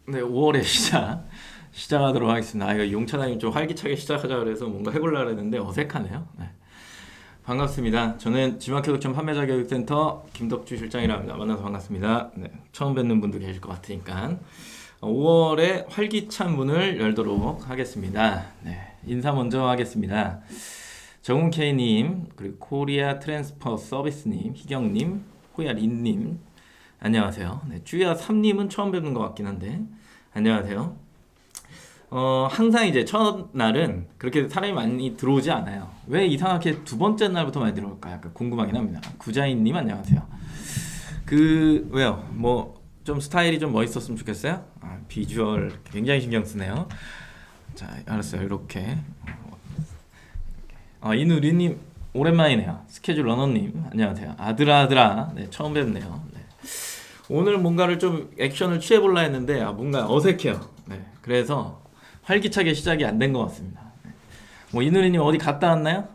네, 5월의 시작하도록 하겠습니다. 이거 용차장님 좀 활기차게 시작하자 그래서 뭔가 해보려고 했는데 어색하네요. 네. 반갑습니다. 저는 지마켓 판매자 교육센터 김덕주 실장이라 합니다. 만나서 반갑습니다. 네, 처음 뵙는 분도 계실 것 같으니까 5월에 활기찬 문을 열도록 하겠습니다. 네, 인사 먼저 하겠습니다. 정훈K님, 그리고 코리아 트랜스퍼 서비스님, 희경님, 호야린님, 안녕하세요. 네, 주야 3님은 처음 뵙는 것 같긴 한데, 안녕하세요. 항상 이제 첫날은 그렇게 사람이 많이 들어오지 않아요. 왜 이상하게 두 번째 날부터 많이 들어올까? 약간 궁금하긴 합니다. 구자인님, 안녕하세요. 왜요? 좀 스타일이 좀 멋있었으면 좋겠어요? 비주얼 굉장히 신경 쓰네요. 자, 알았어요. 이렇게. 이누리님, 오랜만이네요. 스케줄 러너님, 안녕하세요. 아들아. 네, 처음 뵙네요. 네. 오늘 뭔가를 좀 액션을 취해볼라 했는데 뭔가 어색해요. 네, 그래서 활기차게 시작이 안 된 것 같습니다. 네. 이누리님 어디 갔다 왔나요?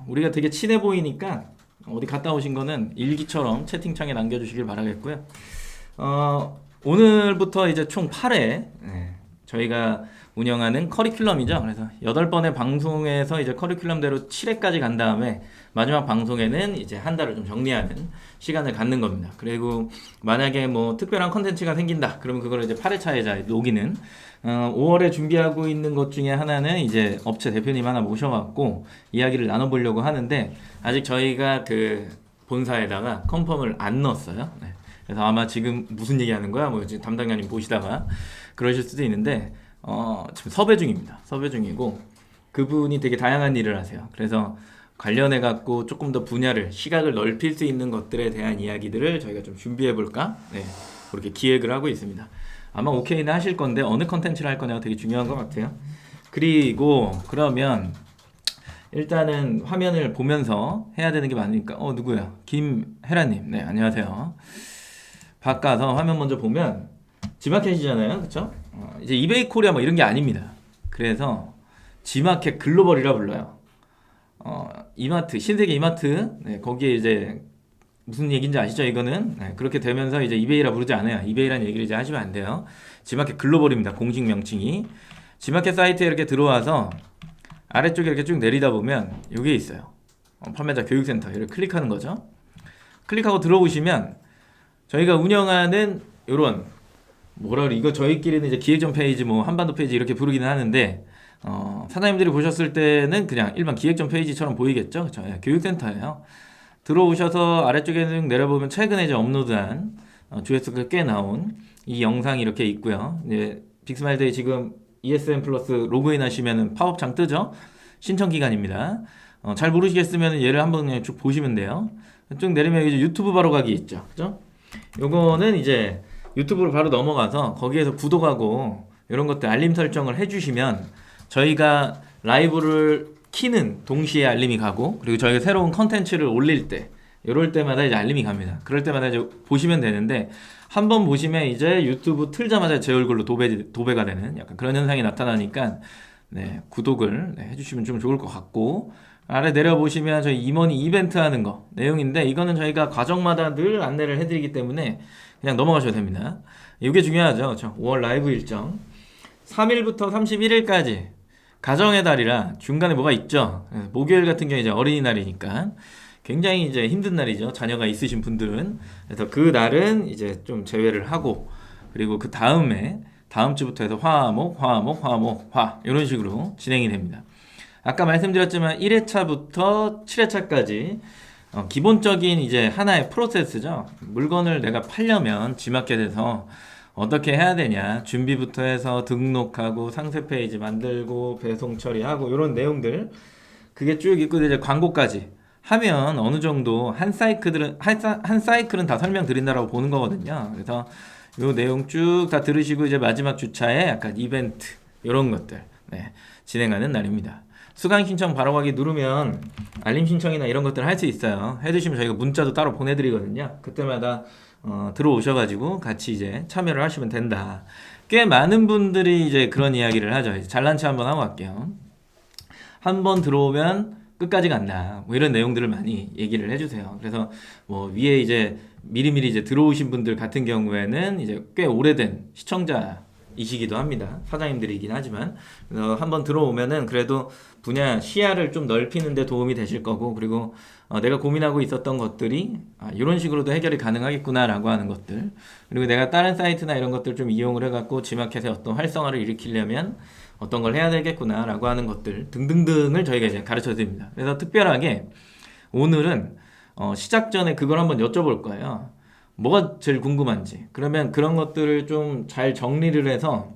우리가 되게 친해 보이니까 어디 갔다 오신 거는 일기처럼 채팅창에 남겨주시길 바라겠고요. 오늘부터 이제 총 8회 저희가 운영하는 커리큘럼이죠. 그래서 8번의 방송에서 이제 커리큘럼대로 7회까지 간 다음에 마지막 방송에는 이제 한 달을 좀 정리하는 시간을 갖는 겁니다. 그리고 만약에 특별한 컨텐츠가 생긴다. 그러면 그걸 이제 8회차에 녹이는 5월에 준비하고 있는 것 중에 하나는 이제 업체 대표님 하나 모셔갖고 이야기를 나눠보려고 하는데 아직 저희가 그 본사에다가 컨펌을 안 넣었어요. 네. 그래서 아마 지금 무슨 얘기하는 거야? 지금 담당자님 보시다가 그러실 수도 있는데 지금 섭외 중입니다. 섭외 중이고 그분이 되게 다양한 일을 하세요. 그래서 관련해 갖고 조금 더 분야를 시각을 넓힐 수 있는 것들에 대한 이야기들을 저희가 좀 준비해 볼까? 네, 그렇게 기획을 하고 있습니다. 아마 오케이는 하실 건데 어느 컨텐츠를 할 거냐가 되게 중요한 것 같아요. 그리고 그러면 일단은 화면을 보면서 해야 되는 게 많으니까 누구야? 김혜라님, 네, 안녕하세요. 바꿔서 화면 먼저 보면 지마켓이잖아요, 그렇죠? 이제 이베이 코리아 이런 게 아닙니다. 그래서 지마켓 글로벌이라 불러요. 이마트, 신세계 이마트, 네, 거기에 이제 무슨 얘기인지 아시죠? 이거는 그렇게 되면서 이제 이베이라 부르지 않아요. 이베이라는 얘기를 이제 하시면 안 돼요. 지마켓 글로벌입니다. 공식 명칭이. 지마켓 사이트에 이렇게 들어와서 아래쪽에 이렇게 쭉 내리다 보면 여기 있어요. 판매자 교육센터 이렇게 클릭하는 거죠. 클릭하고 들어오시면 저희가 운영하는 이런 이거 저희끼리는 이제 기획전 페이지 한반도 페이지 이렇게 부르기는 하는데 사장님들이 보셨을 때는 그냥 일반 기획전 페이지처럼 보이겠죠. 그렇죠? 교육센터예요. 들어오셔서 아래쪽에 내려보면 최근에 이제 업로드한 조회수가 꽤 나온 이 영상이 이렇게 있고요. 이제 빅스마일데이 지금 ESN 플러스 로그인 하시면은 팝업창 뜨죠. 신청 기간입니다. 잘 모르시겠으면 얘를 한번 그냥 쭉 보시면 돼요. 쭉 내리면 이제 유튜브 바로 가기 있죠. 그죠? 요거는 이제 유튜브로 바로 넘어가서 거기에서 구독하고 이런 것들 알림 설정을 해주시면 저희가 라이브를 키는 동시에 알림이 가고 그리고 저희가 새로운 컨텐츠를 올릴 때 이럴 때마다 이제 알림이 갑니다. 그럴 때마다 이제 보시면 되는데 한번 보시면 이제 유튜브 틀자마자 제 얼굴로 도배가 되는 약간 그런 현상이 나타나니까 네, 구독을 해주시면 좀 좋을 것 같고 아래 내려보시면 저희 임원이 이벤트 하는 거 내용인데 이거는 저희가 과정마다 늘 안내를 해드리기 때문에 그냥 넘어가셔도 됩니다. 이게 중요하죠. 그렇죠? 5월 라이브 일정 3일부터 31일까지 가정의 달이라 중간에 뭐가 있죠. 목요일 같은 경우에 이제 어린이날이니까 굉장히 이제 힘든 날이죠. 자녀가 있으신 분들은. 그래서 그 날은 이제 좀 제외를 하고 그리고 그 다음 주부터 해서 화 이런 식으로 진행이 됩니다. 아까 말씀드렸지만 1회차부터 7회차까지 기본적인 이제 하나의 프로세스죠. 물건을 내가 팔려면 지마켓에서 어떻게 해야 되냐 준비부터 해서 등록하고 상세 페이지 만들고 배송 처리하고 이런 내용들 그게 쭉 있고 이제 광고까지 하면 어느 정도 한 사이클은 다 설명드린다라고 보는 거거든요. 그래서 요 내용 쭉 다 들으시고 이제 마지막 주차에 약간 이벤트 이런 것들 진행하는 날입니다. 수강 신청 바로 가기 누르면 알림 신청이나 이런 것들 할 수 있어요. 해주시면 저희가 문자도 따로 보내드리거든요. 그때마다 들어오셔가지고 같이 이제 참여를 하시면 된다. 꽤 많은 분들이 이제 그런 이야기를 하죠. 잘난 체 한번 하고 갈게요. 한번 들어오면 끝까지 간다. 뭐 이런 내용들을 많이 얘기를 해주세요. 그래서 뭐 위에 이제 미리미리 이제 들어오신 분들 같은 경우에는 이제 꽤 오래된 시청자이시기도 합니다. 사장님들이긴 하지만. 그래서 한번 들어오면은 그래도 분야 시야를 좀 넓히는 데 도움이 되실 거고, 그리고 내가 고민하고 있었던 것들이 이런 식으로도 해결이 가능하겠구나라고 하는 것들, 그리고 내가 다른 사이트나 이런 것들 좀 이용을 해갖고 지마켓에 어떤 활성화를 일으키려면 어떤 걸 해야 되겠구나라고 하는 것들 등등등을 저희가 이제 가르쳐 드립니다. 그래서 특별하게 오늘은 시작 전에 그걸 한번 여쭤볼 거예요. 뭐가 제일 궁금한지. 그러면 그런 것들을 좀 잘 정리를 해서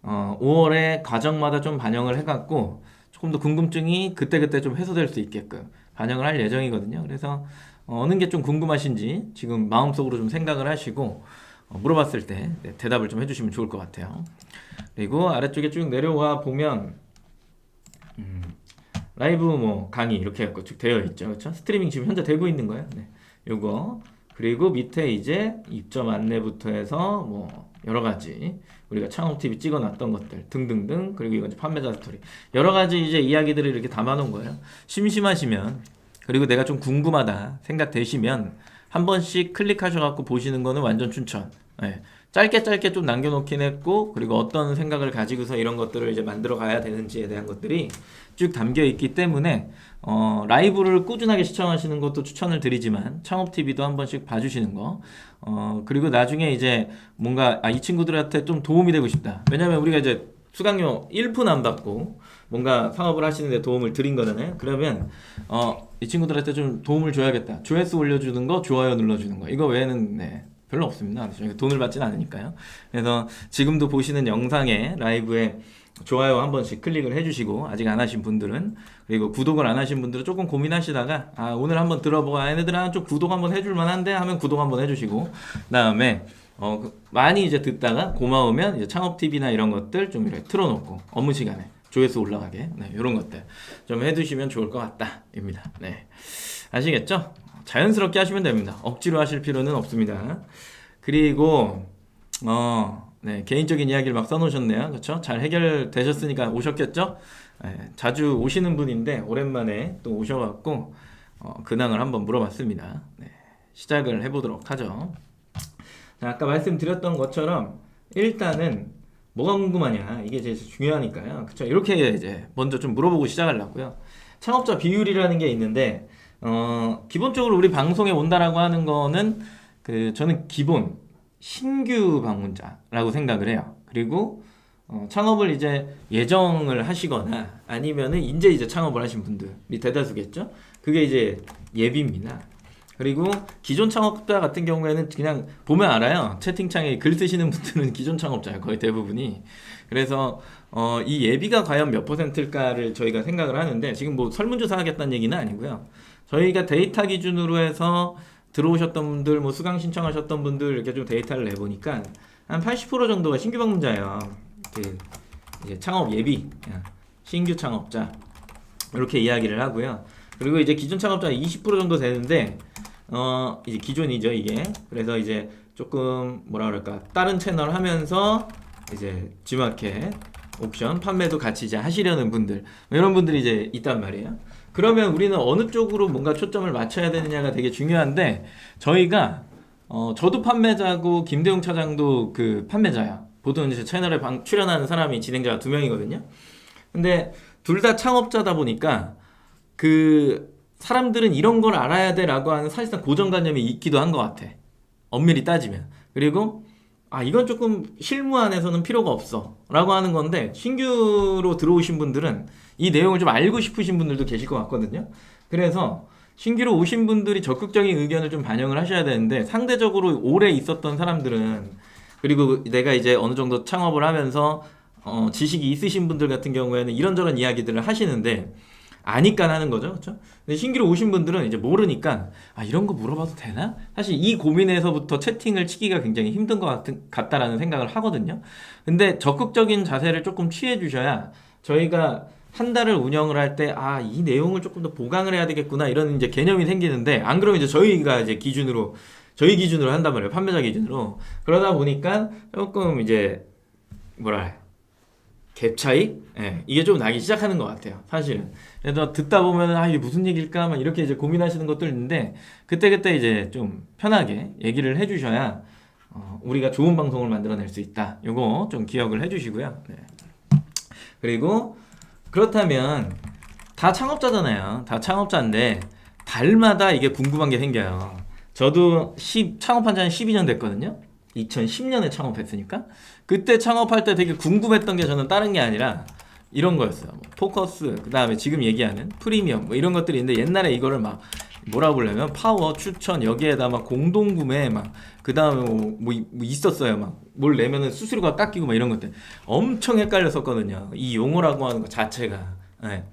5월에 과정마다 좀 반영을 해갖고 조금 더 궁금증이 그때그때 좀 해소될 수 있게끔 반영을 할 예정이거든요. 그래서 어느 게 좀 궁금하신지 지금 마음속으로 좀 생각을 하시고 물어봤을 때 대답을 좀 해주시면 좋을 것 같아요. 그리고 아래쪽에 쭉 내려와 보면 라이브 뭐 강의 이렇게 해갖고 쭉 되어 있죠. 그렇죠? 스트리밍 지금 현재 되고 있는 거예요. 네. 요거. 그리고 밑에 이제 입점 안내부터 해서 뭐 여러 가지 우리가 창업 TV 찍어놨던 것들 등등등, 그리고 이건 이제 판매자 스토리, 여러 가지 이제 이야기들을 이렇게 담아놓은 거예요. 심심하시면, 그리고 내가 좀 궁금하다 생각되시면 한 번씩 클릭하셔갖고 보시는 거는 완전 추천. 네. 짧게 좀 남겨놓긴 했고, 그리고 어떤 생각을 가지고서 이런 것들을 이제 만들어 가야 되는지에 대한 것들이 쭉 담겨 있기 때문에 라이브를 꾸준하게 시청하시는 것도 추천을 드리지만 창업TV도 한 번씩 봐주시는 거, 그리고 나중에 이제 뭔가 이 친구들한테 좀 도움이 되고 싶다. 왜냐면 우리가 이제 수강료 1푼 안 받고 뭔가 사업을 하시는데 도움을 드린 거잖아요. 그러면 이 친구들한테 좀 도움을 줘야겠다. 조회수 올려주는 거, 좋아요 눌러주는 거, 이거 외에는 별로 없습니다. 저희가 돈을 받진 않으니까요. 그래서 지금도 보시는 영상에 라이브에 좋아요 한 번씩 클릭을 해주시고, 아직 안 하신 분들은, 그리고 구독을 안 하신 분들은 조금 고민하시다가 오늘 한번 들어보고 얘네들은 좀 구독 한번 해줄 만한데 하면 구독 한번 해주시고, 그다음에 많이 이제 듣다가 고마우면 이제 창업TV나 이런 것들 좀 이렇게 틀어놓고 업무 시간에 조회수 올라가게, 이런 것들 좀 해두시면 좋을 것 같다입니다. 네, 아시겠죠? 자연스럽게 하시면 됩니다. 억지로 하실 필요는 없습니다. 그리고 개인적인 이야기를 막 써놓으셨네요. 그렇죠? 잘 해결되셨으니까 오셨겠죠? 자주 오시는 분인데 오랜만에 또 오셔갖고 근황을 한번 물어봤습니다. 시작을 해보도록 하죠. 자, 아까 말씀드렸던 것처럼 일단은 뭐가 궁금하냐, 이게 제일 중요하니까요. 그렇죠? 이렇게 이제 먼저 좀 물어보고 시작하려고요. 창업자 비율이라는 게 있는데 기본적으로 우리 방송에 온다라고 하는 거는 저는 기본 신규 방문자라고 생각을 해요. 그리고 창업을 이제 예정을 하시거나 아니면은 이제 창업을 하신 분들이 대다수겠죠. 그게 이제 예비입니다. 그리고 기존 창업자 같은 경우에는 그냥 보면 알아요. 채팅창에 글 쓰시는 분들은 기존 창업자예요, 거의 대부분이. 그래서 이 예비가 과연 몇 %일까를 저희가 생각을 하는데, 지금 뭐 설문조사 하겠다는 얘기는 아니고요. 저희가 데이터 기준으로 해서 들어오셨던 분들, 뭐 수강 신청하셨던 분들 이렇게 좀 데이터를 내보니까 한 80% 정도가 신규 방문자예요. 이제 창업 예비, 신규 창업자 이렇게 이야기를 하고요. 그리고 이제 기존 창업자 20% 정도 되는데 이제 기존이죠, 이게. 그래서 이제 조금 뭐라 그럴까, 다른 채널 하면서 이제 G마켓 옵션 판매도 같이 이제 하시려는 분들, 이런 분들이 이제 있단 말이에요. 그러면 우리는 어느 쪽으로 뭔가 초점을 맞춰야 되느냐가 되게 중요한데, 저희가 저도 판매자고 김대웅 차장도 그 판매자야. 보통 이제 채널에 출연하는 사람이 진행자가 2명이거든요. 근데 둘 다 창업자다 보니까 그 사람들은 이런 걸 알아야 돼라고 하는 사실상 고정관념이 있기도 한 것 같아, 엄밀히 따지면. 그리고 이건 조금 실무 안에서는 필요가 없어 라고 하는 건데, 신규로 들어오신 분들은 이 내용을 좀 알고 싶으신 분들도 계실 것 같거든요. 그래서 신규로 오신 분들이 적극적인 의견을 좀 반영을 하셔야 되는데, 상대적으로 오래 있었던 사람들은, 그리고 내가 이제 어느 정도 창업을 하면서 지식이 있으신 분들 같은 경우에는 이런저런 이야기들을 하시는데 아니까 하는 거죠. 그렇죠? 근데 신규로 오신 분들은 이제 모르니까 이런 거 물어봐도 되나? 사실 이 고민에서부터 채팅을 치기가 굉장히 힘든 것 같다라는 생각을 하거든요. 근데 적극적인 자세를 조금 취해 주셔야 저희가 한 달을 운영을 할 때 이 내용을 조금 더 보강을 해야 되겠구나, 이런 이제 개념이 생기는데, 안 그러면 이제 저희가 이제 저희 기준으로 한단 말이에요. 판매자 기준으로. 그러다 보니까 조금 이제 갭 차이? 예, 이게 좀 나기 시작하는 것 같아요. 사실은. 그래서 듣다 보면 이게 무슨 얘기일까? 막 이렇게 이제 고민하시는 것들 있는데 그때그때 이제 좀 편하게 얘기를 해주셔야 우리가 좋은 방송을 만들어낼 수 있다. 요거 좀 기억을 해주시고요. 네. 그리고 그렇다면 다 창업자잖아요. 다 창업자인데 달마다 이게 궁금한 게 생겨요. 저도 창업한 지 한 12년 됐거든요. 2010년에 창업했으니까 그때 창업할 때 되게 궁금했던 게 저는 다른 게 아니라 이런 거였어요. 뭐 포커스, 그 다음에 지금 얘기하는 프리미엄 뭐 이런 것들이 있는데 옛날에 이거를 막 뭐라 부르냐면 파워, 추천 여기에다 막 공동구매 막 그 다음에 뭐 있었어요. 막 뭘 내면은 수수료가 깎이고 막 이런 것들 엄청 헷갈렸었거든요. 이 용어라고 하는 것 자체가. 네.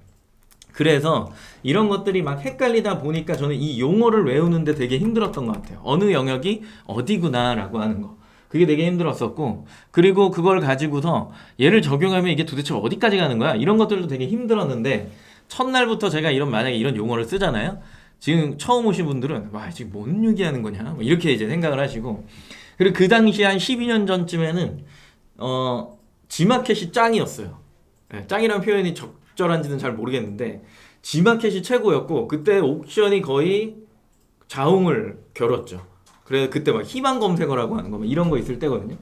그래서 이런 것들이 막 헷갈리다 보니까 저는 이 용어를 외우는데 되게 힘들었던 것 같아요. 어느 영역이 어디구나라고 하는 거. 그게 되게 힘들었었고, 그리고 그걸 가지고서 얘를 적용하면 이게 도대체 어디까지 가는 거야? 이런 것들도 되게 힘들었는데, 첫날부터 제가 만약에 이런 용어를 쓰잖아요? 지금 처음 오신 분들은, 와, 지금 뭔 얘기하는 거냐? 뭐 이렇게 이제 생각을 하시고, 그리고 그 당시 한 12년 전쯤에는, 지마켓이 짱이었어요. 네, 짱이라는 표현이 적절한지는 잘 모르겠는데, 지마켓이 최고였고, 그때 옥션이 거의 자웅을 겨뤘죠. 그래서 그때 막 희망 검색어라고 하는 거, 막 이런 거 있을 때거든요.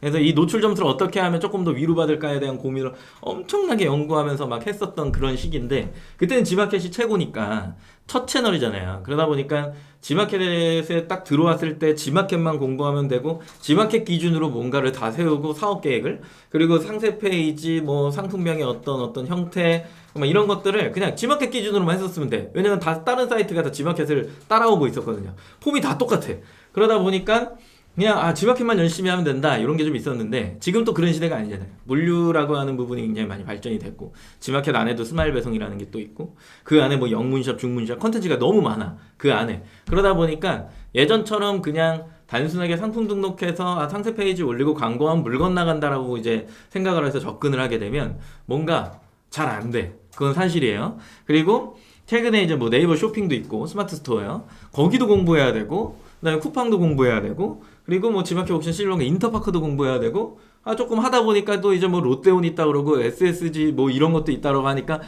그래서 이 노출 점수를 어떻게 하면 조금 더 위로받을까에 대한 고민을 엄청나게 연구하면서 막 했었던 그런 시기인데, 그때는 지마켓이 최고니까 첫 채널이잖아요. 그러다 보니까 지마켓에 딱 들어왔을 때 지마켓만 공부하면 되고, 지마켓 기준으로 뭔가를 다 세우고 사업 계획을, 그리고 상세 페이지, 뭐 상품명의 어떤 형태, 막 이런 것들을 그냥 지마켓 기준으로만 했었으면 돼. 왜냐면 다 다른 사이트가 다 지마켓을 따라오고 있었거든요. 폼이 다 똑같아. 그러다 보니까 그냥 지마켓만 열심히 하면 된다 이런 게 좀 있었는데, 지금 또 그런 시대가 아니잖아요. 물류라고 하는 부분이 굉장히 많이 발전이 됐고, 지마켓 안에도 스마일 배송이라는 게 또 있고, 그 안에 뭐 영문샵, 중문샵 컨텐츠가 너무 많아, 그 안에. 그러다 보니까 예전처럼 그냥 단순하게 상품 등록해서 상세 페이지 올리고 광고하면 물건 나간다라고 이제 생각을 해서 접근을 하게 되면 뭔가 잘 안 돼. 그건 사실이에요. 그리고 최근에 이제 뭐 네이버 쇼핑도 있고 스마트 스토어요. 거기도 공부해야 되고, 그다음에 쿠팡도 공부해야 되고, 그리고 뭐 지마켓 옥션 실롱의 인터파크도 공부해야 되고, 조금 하다 보니까 또 이제 뭐 롯데온 있다 그러고 SSG 뭐 이런 것도 있다고 하니까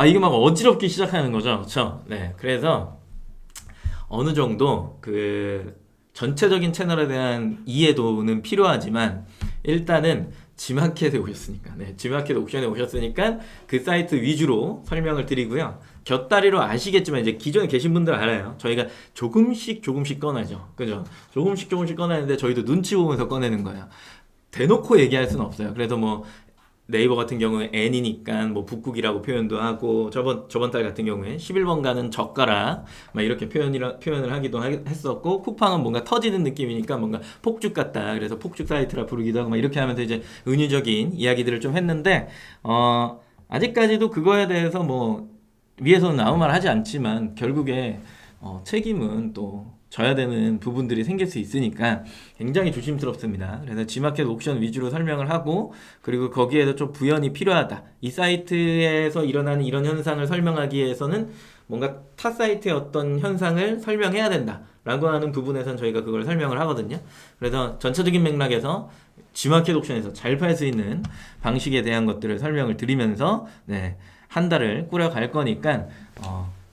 이게 막 어지럽기 시작하는 거죠. 그렇죠? 네. 그래서 어느 정도 그 전체적인 채널에 대한 이해도는 필요하지만 일단은 지마켓에 오셨으니까, 네, 지마켓 옥션에 오셨으니까 그 사이트 위주로 설명을 드리고요. 곁다리로 아시겠지만 이제 기존에 계신 분들 알아요. 저희가 조금씩 꺼내죠. 그죠? 조금씩 꺼내는데 저희도 눈치 보면서 꺼내는 거예요. 대놓고 얘기할 수는 없어요. 그래서 뭐 네이버 같은 경우에 N이니까 뭐 북극이라고 표현도 하고, 저번 달 같은 경우에 11번 가는 젓가락 막 이렇게 표현을 하기도 했었고, 쿠팡은 뭔가 터지는 느낌이니까 뭔가 폭죽 같다, 그래서 폭죽 사이트라 부르기도 하고 막 이렇게 하면서 이제 은유적인 이야기들을 좀 했는데, 아직까지도 그거에 대해서 뭐 위에서는 아무 말 하지 않지만 결국에 책임은 또 져야 되는 부분들이 생길 수 있으니까 굉장히 조심스럽습니다. 그래서 지마켓 옥션 위주로 설명을 하고, 그리고 거기에도 좀 부연이 필요하다. 이 사이트에서 일어나는 이런 현상을 설명하기 위해서는 뭔가 타 사이트의 어떤 현상을 설명해야 된다 라고 하는 부분에선 저희가 그걸 설명을 하거든요. 그래서 전체적인 맥락에서 지마켓 옥션에서 잘 팔 수 있는 방식에 대한 것들을 설명을 드리면서, 네, 한 달을 꾸려갈 거니까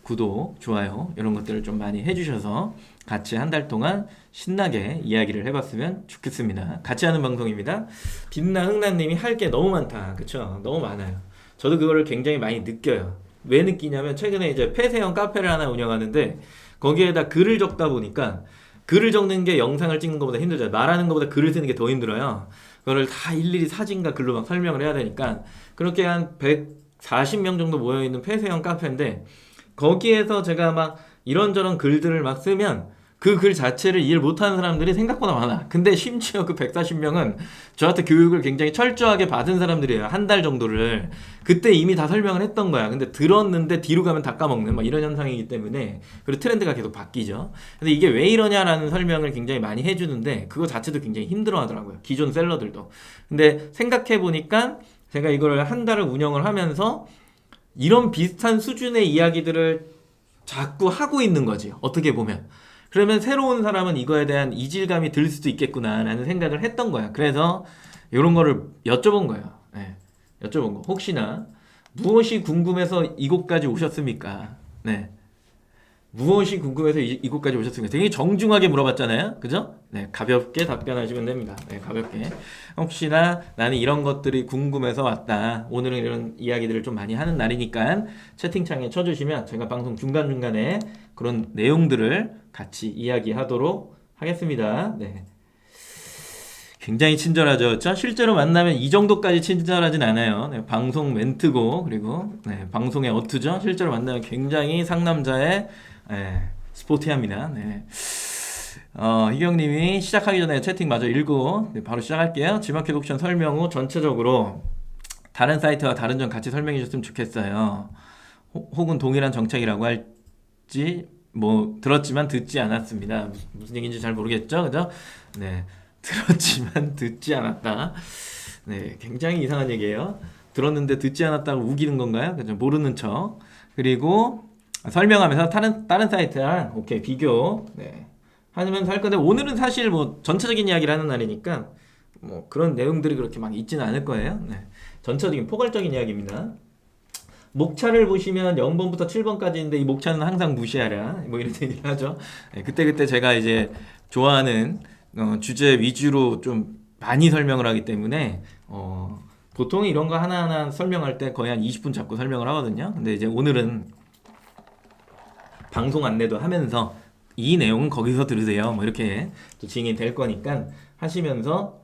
구독, 좋아요 이런 것들을 좀 많이 해주셔서 같이 한 달 동안 신나게 이야기를 해봤으면 좋겠습니다. 같이 하는 방송입니다. 빛나 흥나님이 할 게 너무 많다. 그쵸? 너무 많아요. 저도 그거를 굉장히 많이 느껴요. 왜 느끼냐면 최근에 이제 폐쇄형 카페를 하나 운영하는데 거기에다 글을 적다 보니까 글을 적는 게 영상을 찍는 것보다 힘들죠. 말하는 것보다 글을 쓰는 게 더 힘들어요. 그거를 다 일일이 사진과 글로 막 설명을 해야 되니까 그렇게 한 140명 정도 모여있는 폐쇄형 카페인데, 거기에서 제가 막 이런저런 글들을 막 쓰면 그 글 자체를 이해를 못하는 사람들이 생각보다 많아. 근데 심지어 그 140명은 저한테 교육을 굉장히 철저하게 받은 사람들이에요. 한 달 정도를. 그때 이미 다 설명을 했던 거야. 근데 들었는데 뒤로 가면 다 까먹는 막 이런 현상이기 때문에, 그리고 트렌드가 계속 바뀌죠. 근데 이게 왜 이러냐라는 설명을 굉장히 많이 해주는데 그거 자체도 굉장히 힘들어 하더라고요. 기존 셀러들도. 근데 생각해 보니까 제가 이걸 한 달을 운영을 하면서 이런 비슷한 수준의 이야기들을 자꾸 하고 있는 거지, 어떻게 보면. 그러면 새로운 사람은 이거에 대한 이질감이 들 수도 있겠구나라는 생각을 했던 거야. 그래서 이런 거를 여쭤본 거예요. 네. 여쭤본 거. 혹시나 무엇이 궁금해서 이곳까지 오셨습니까? 네. 무엇이 궁금해서 이곳까지 오셨습니까? 되게 정중하게 물어봤잖아요. 그죠? 네, 가볍게 답변하시면 됩니다. 네, 가볍게. 혹시나 나는 이런 것들이 궁금해서 왔다. 오늘은 이런 이야기들을 좀 많이 하는 날이니까 채팅창에 쳐주시면 제가 방송 중간중간에 그런 내용들을 같이 이야기하도록 하겠습니다. 네. 굉장히 친절하죠. 그렇죠? 실제로 만나면 이 정도까지 친절하진 않아요. 네, 방송 멘트고 그리고 네, 방송의 어투죠. 실제로 만나면 굉장히 상남자의 스포티합니다. 네. 희경님이 시작하기 전에 채팅 마저 읽고 네, 바로 시작할게요. 지마켓 옵션 설명 후 전체적으로 다른 사이트와 다른 점 같이 설명해 주셨으면 좋겠어요. 혹은 동일한 정책이라고 할지 뭐 들었지만 듣지 않았습니다. 무슨 얘기인지 잘 모르겠죠, 그죠? 네, 들었지만 듣지 않았다. 네, 굉장히 이상한 얘기예요. 들었는데 듣지 않았다고 우기는 건가요? 그죠? 모르는 척. 그리고 설명하면서 다른 사이트랑 오케이 비교 네. 하면서 할 건데 오늘은 사실 뭐 전체적인 이야기를 하는 날이니까 뭐 그런 내용들이 그렇게 막 있지는 않을 거예요. 네. 전체적인 포괄적인 이야기입니다. 목차를 보시면 0번부터 7번까지인데 이 목차는 항상 무시하라 뭐 이런 얘기를 하죠. 네, 그때 제가 이제 좋아하는 주제 위주로 좀 많이 설명을 하기 때문에 보통 이런 거 하나하나 설명할 때 거의 한 20분 잡고 설명을 하거든요. 근데 이제 오늘은 방송 안내도 하면서 이 내용은 거기서 들으세요. 뭐 이렇게 또 진행이 될 거니까 하시면서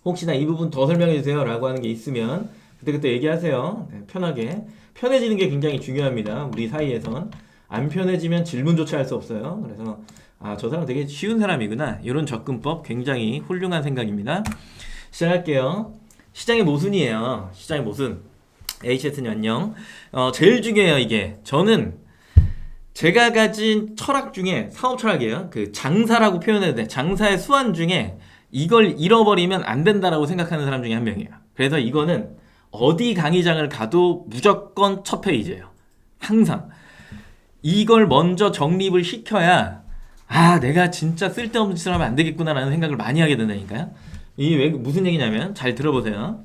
혹시나 이 부분 더 설명해 주세요 라고 하는 게 있으면 그때 얘기하세요. 네, 편하게. 편해지는 게 굉장히 중요합니다. 우리 사이에선. 안 편해지면 질문조차 할 수 없어요. 그래서 저 사람 되게 쉬운 사람이구나. 이런 접근법 굉장히 훌륭한 생각입니다. 시작할게요. 시장의 모순이에요. 시장의 모순. HS님 안녕. 제일 중요해요 이게. 저는 제가 가진 철학 중에 사업 철학이에요. 그 장사라고 표현해도 돼. 장사의 수완 중에 이걸 잃어버리면 안 된다라고 생각하는 사람 중에 한 명이에요. 그래서 이거는 어디 강의장을 가도 무조건 첫 페이지예요. 항상. 이걸 먼저 정립을 시켜야 내가 진짜 쓸데없는 짓을 하면 안 되겠구나라는 생각을 많이 하게 된다니까요. 이게 왜 무슨 얘기냐면 잘 들어보세요.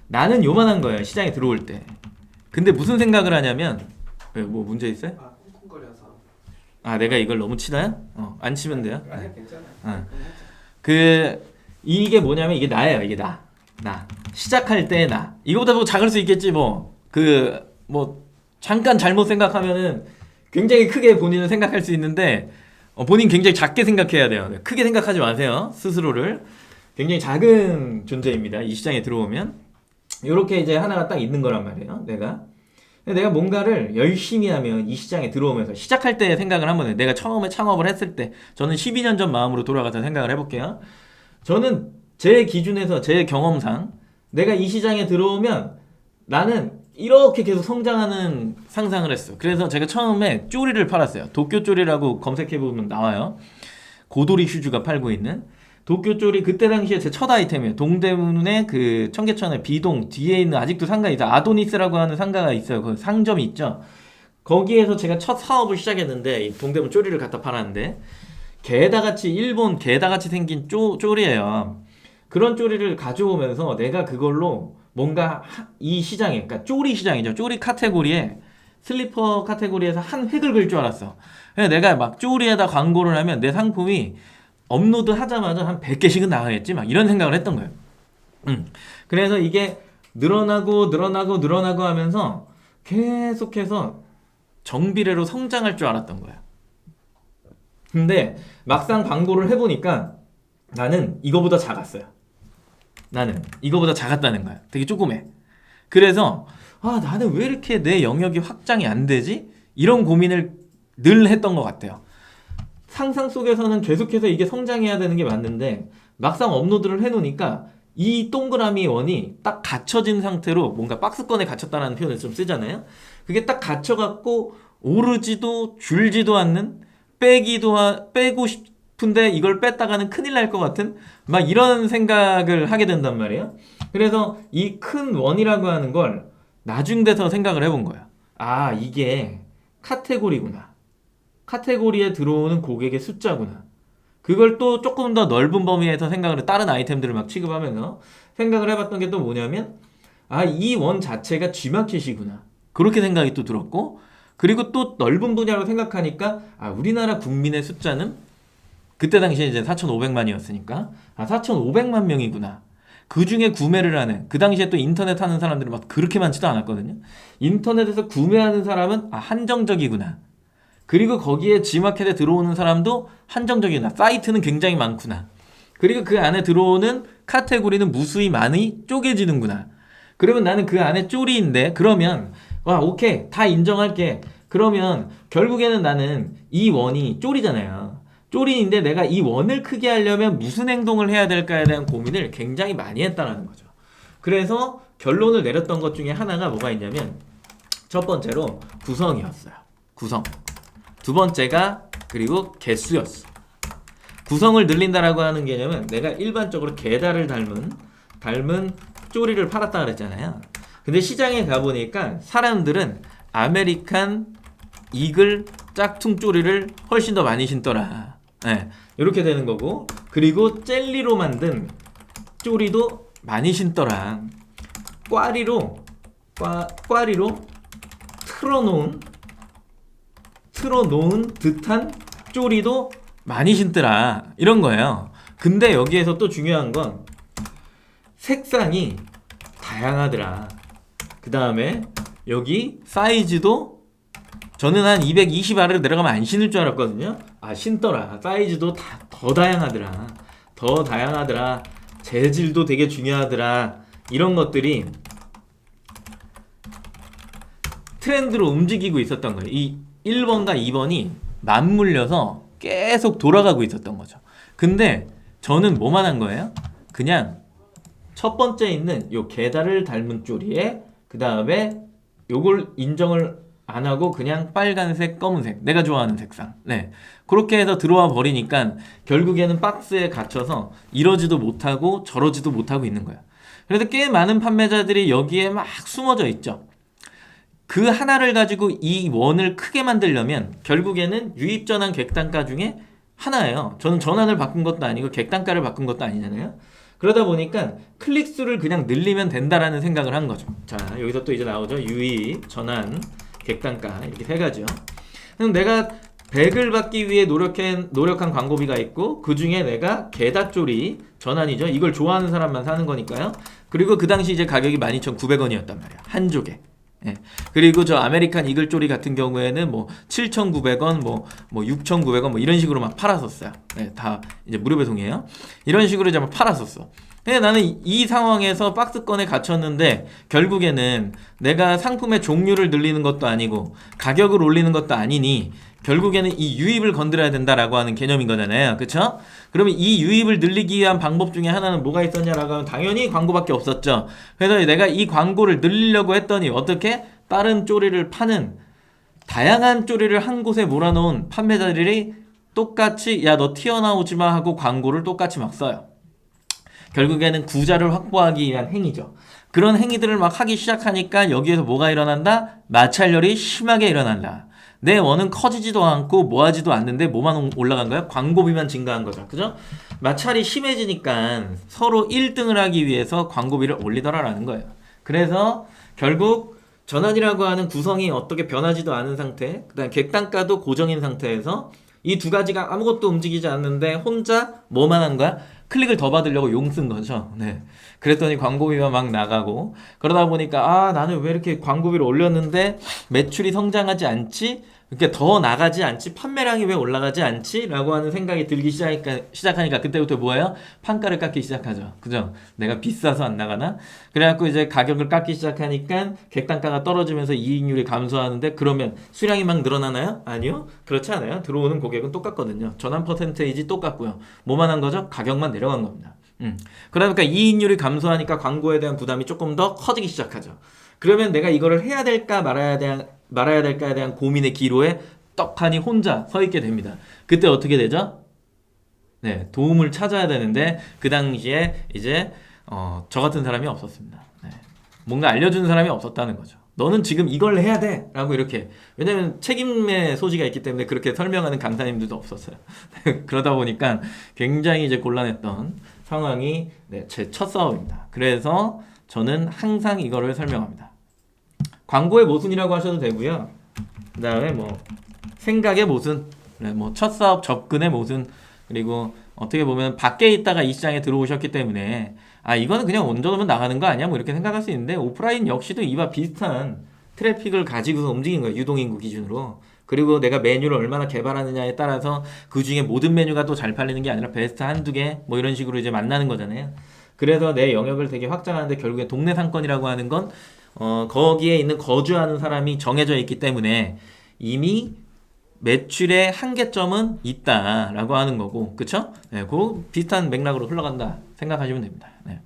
나는 요만한 거예요. 시장에 들어올 때. 근데 무슨 생각을 하냐면 뭐 문제 있어요? 쿵쿵거려서. 내가 이걸 너무 치나요? 안 치면 돼요. 아니 괜찮아. 이게 뭐냐면 이게 나예요. 이게 나. 시작할 때 나. 이거보다 뭐 작을 수 있겠지 뭐. 잠깐 잘못 생각하면은 굉장히 크게 본인은 생각할 수 있는데 본인 굉장히 작게 생각해야 돼요. 크게 생각하지 마세요. 스스로를. 굉장히 작은 존재입니다. 이 시장에 들어오면. 요렇게 이제 하나가 딱 있는 거란 말이에요. 내가 뭔가를 열심히 하면 이 시장에 들어오면서 시작할 때 생각을 한번 해요. 내가 처음에 창업을 했을 때 저는 12년 전 마음으로 돌아가서 생각을 해볼게요. 저는 제 기준에서 제 경험상 내가 이 시장에 들어오면 나는 이렇게 계속 성장하는 상상을 했어. 그래서 제가 처음에 쪼리를 팔았어요. 도쿄 쪼리라고 검색해보면 나와요. 고도리 슈즈가 팔고 있는 도쿄 쪼리. 그때 당시에 제 첫 아이템이에요. 동대문에 그 청계천에 비동 뒤에 있는 아직도 상가 있어요. 아도니스라고 하는 상가가 있어요. 그 상점이 있죠. 거기에서 제가 첫 사업을 시작했는데 이 동대문 쪼리를 갖다 팔았는데 게다같이 일본 게다같이 생긴 쪼리예요. 그런 쪼리를 가져오면서 내가 그걸로 뭔가 이 시장에, 그러니까 쪼리 시장이죠. 쪼리 카테고리에 슬리퍼 카테고리에서 한 획을 그을 줄 알았어. 그래서 내가 막 쪼리에다 광고를 하면 내 상품이 업로드 하자마자 한 100개씩은 나가겠지 막 이런 생각을 했던 거예요. 그래서 이게 늘어나고 하면서 계속해서 정비례로 성장할 줄 알았던 거야. 근데 막상 광고를 해보니까 나는 이거보다 작았어요. 나는 이거보다 작았다는 거야. 되게 조그매. 그래서 나는 왜 이렇게 내 영역이 확장이 안 되지? 이런 고민을 늘 했던 것 같아요. 상상 속에서는 계속해서 이게 성장해야 되는 게 맞는데 막상 업로드를 해놓으니까 이 동그라미 원이 딱 갇혀진 상태로 뭔가 박스권에 갇혔다는 표현을 좀 쓰잖아요. 그게 딱 갇혀갖고 오르지도 줄지도 않는 빼고 싶은데 이걸 뺐다가는 큰일 날 것 같은 막 이런 생각을 하게 된단 말이에요. 그래서 이 큰 원이라고 하는 걸 나중 돼서 생각을 해본 거야. 이게 카테고리구나. 카테고리에 들어오는 고객의 숫자구나. 그걸 또 조금 더 넓은 범위에서 생각을 다른 아이템들을 막 취급하면서 생각을 해봤던 게 또 뭐냐면 아, 이 원 자체가 G마켓이구나. 그렇게 생각이 또 들었고, 그리고 또 넓은 분야로 생각하니까, 아, 우리나라 국민의 숫자는 그때 당시에 이제 4,500만이었으니까, 아, 4,500만 명이구나. 그 중에 구매를 하는, 그 당시에 또 인터넷 하는 사람들이 막 그렇게 많지도 않았거든요. 인터넷에서 구매하는 사람은 아, 한정적이구나. 그리고 거기에 G마켓에 들어오는 사람도 한정적이구나. 사이트는 굉장히 많구나. 그리고 그 안에 들어오는 카테고리는 무수히 많이 쪼개지는구나. 그러면 나는 그 안에 쪼리인데, 그러면 와, 오케이, 다 인정할게. 그러면 결국에는 나는 이 원이 쪼리잖아요. 쪼리인데 내가 이 원을 크게 하려면 무슨 행동을 해야 될까에 대한 고민을 굉장히 많이 했다는 거죠. 그래서 결론을 내렸던 것 중에 하나가 뭐가 있냐면, 첫 번째로 구성이었어요. 구성. 두 번째가 그리고 개수였어. 구성을 늘린다라고 하는 개념은 내가 일반적으로 게다를 닮은 쪼리를 팔았다 그랬잖아요. 근데 시장에 가보니까 사람들은 아메리칸 이글 짝퉁 쪼리를 훨씬 더 많이 신더라. 네, 이렇게 되는 거고, 그리고 젤리로 만든 쪼리도 많이 신더라. 꽈리로 틀어놓은 듯한 쪼리도 많이 신더라. 이런 거예요. 근데 여기에서 또 중요한 건 색상이 다양하더라. 그 다음에 여기 사이즈도 저는 한 220R을 내려가면 안 신을 줄 알았거든요. 아, 신더라. 사이즈도 더 다양하더라. 더 다양하더라. 재질도 되게 중요하더라. 이런 것들이 트렌드로 움직이고 있었던 거예요. 이 1번과 2번이 맞물려서 계속 돌아가고 있었던 거죠. 근데 저는 뭐만 한 거예요? 그냥 첫 번째 있는 요 게다를 닮은 쪼리에 그 다음에 요걸 인정을 안 하고 그냥 빨간색, 검은색, 내가 좋아하는 색상. 네, 그렇게 해서 들어와 버리니까 결국에는 박스에 갇혀서 이러지도 못하고 저러지도 못하고 있는 거야. 그래서 꽤 많은 판매자들이 여기에 막 숨어져 있죠. 그 하나를 가지고 이 원을 크게 만들려면 결국에는 유입전환 객단가 중에 하나예요. 저는 전환을 바꾼 것도 아니고 객단가를 바꾼 것도 아니잖아요. 그러다 보니까 클릭수를 그냥 늘리면 된다라는 생각을 한 거죠. 자, 여기서 또 이제 나오죠. 유입, 전환, 객단가, 이렇게 세 가지요. 그럼 내가 100을 받기 위해 노력한 광고비가 있고, 그 중에 내가 게다쪼리 전환이죠. 이걸 좋아하는 사람만 사는 거니까요. 그리고 그 당시 이제 가격이 12,900원이었단 말이야. 한 조개. 예. 그리고 저 아메리칸 이글 쪼리 같은 경우에는 뭐 7,900원, 뭐 6,900원 뭐 이런 식으로 막 팔았었어요. 예, 다 이제 무료 배송이에요. 이런 식으로 이제 막 팔았었어. 근데 나는 이 상황에서 박스권에 갇혔는데 결국에는 내가 상품의 종류를 늘리는 것도 아니고 가격을 올리는 것도 아니니 결국에는 이 유입을 건드려야 된다라고 하는 개념인 거잖아요. 그쵸? 그러면 이 유입을 늘리기 위한 방법 중에 하나는 뭐가 있었냐라고 하면 당연히 광고밖에 없었죠. 그래서 내가 이 광고를 늘리려고 했더니 어떻게? 다른 쪼리를 파는 다양한 쪼리를 한 곳에 몰아놓은 판매자들이 똑같이 야, 너 튀어나오지 마 하고 광고를 똑같이 막 써요. 결국에는 구자를 확보하기 위한 행위죠. 그런 행위들을 막 하기 시작하니까 여기에서 뭐가 일어난다? 마찰열이 심하게 일어난다. 내 원은 커지지도 않고 뭐하지도 않는데 뭐만 올라간 거야? 광고비만 증가한 거죠. 그죠? 마찰이 심해지니까 서로 1등을 하기 위해서 광고비를 올리더라라는 거예요. 그래서 결국 전환이라고 하는 구성이 어떻게 변하지도 않은 상태, 그 다음 객단가도 고정인 상태에서 이 두 가지가 아무것도 움직이지 않는데 혼자 뭐만 한 거야? 클릭을 더 받으려고 용 쓴 거죠. 네. 그랬더니 광고비가 막 나가고, 그러다 보니까 아, 나는 왜 이렇게 광고비를 올렸는데 매출이 성장하지 않지? 이렇게 더 나가지 않지? 판매량이 왜 올라가지 않지? 라고 하는 생각이 들기 시작하니까 그때부터 뭐예요? 판가를 깎기 시작하죠. 그죠? 내가 비싸서 안 나가나? 그래갖고 이제 가격을 깎기 시작하니까 객단가가 떨어지면서 이익률이 감소하는데, 그러면 수량이 막 늘어나나요? 아니요. 그렇지 않아요. 들어오는 고객은 똑같거든요. 전환 퍼센테이지 똑같고요. 뭐만 한 거죠? 가격만 내려간 겁니다. 그러니까 이익률이 감소하니까 광고에 대한 부담이 조금 더 커지기 시작하죠. 그러면 내가 이거를 해야 될까 말아야 될까에 대한 고민의 기로에 떡하니 혼자 서 있게 됩니다. 그때 어떻게 되죠? 네, 도움을 찾아야 되는데 그 당시에 이제 저 같은 사람이 없었습니다. 네, 뭔가 알려주는 사람이 없었다는 거죠. 너는 지금 이걸 해야 돼! 라고 이렇게. 왜냐면 책임의 소지가 있기 때문에 그렇게 설명하는 강사님들도 없었어요. 그러다 보니까 굉장히 이제 곤란했던 상황이 제 첫 사업입니다. 그래서 저는 항상 이거를 설명합니다. 광고의 모순이라고 하셔도 되고요. 그 다음에 뭐 생각의 모순, 뭐 첫 사업 접근의 모순, 그리고 어떻게 보면 밖에 있다가 이 시장에 들어오셨기 때문에 이거는 그냥 얹어놓으면 나가는 거 아니야? 뭐 이렇게 생각할 수 있는데 오프라인 역시도 이와 비슷한 트래픽을 가지고서 움직인 거예요. 유동인구 기준으로. 그리고 내가 메뉴를 얼마나 개발하느냐에 따라서 그 중에 모든 메뉴가 또 잘 팔리는 게 아니라 베스트 한두 개 뭐 이런 식으로 이제 만나는 거잖아요. 그래서 내 영역을 되게 확장하는데 결국에 동네 상권이라고 하는 건 거기에 있는 거주하는 사람이 정해져 있기 때문에 이미 매출의 한계점은 있다라고 하는 거고, 그쵸? 네, 그 비슷한 맥락으로 흘러간다 생각하시면 됩니다. 네.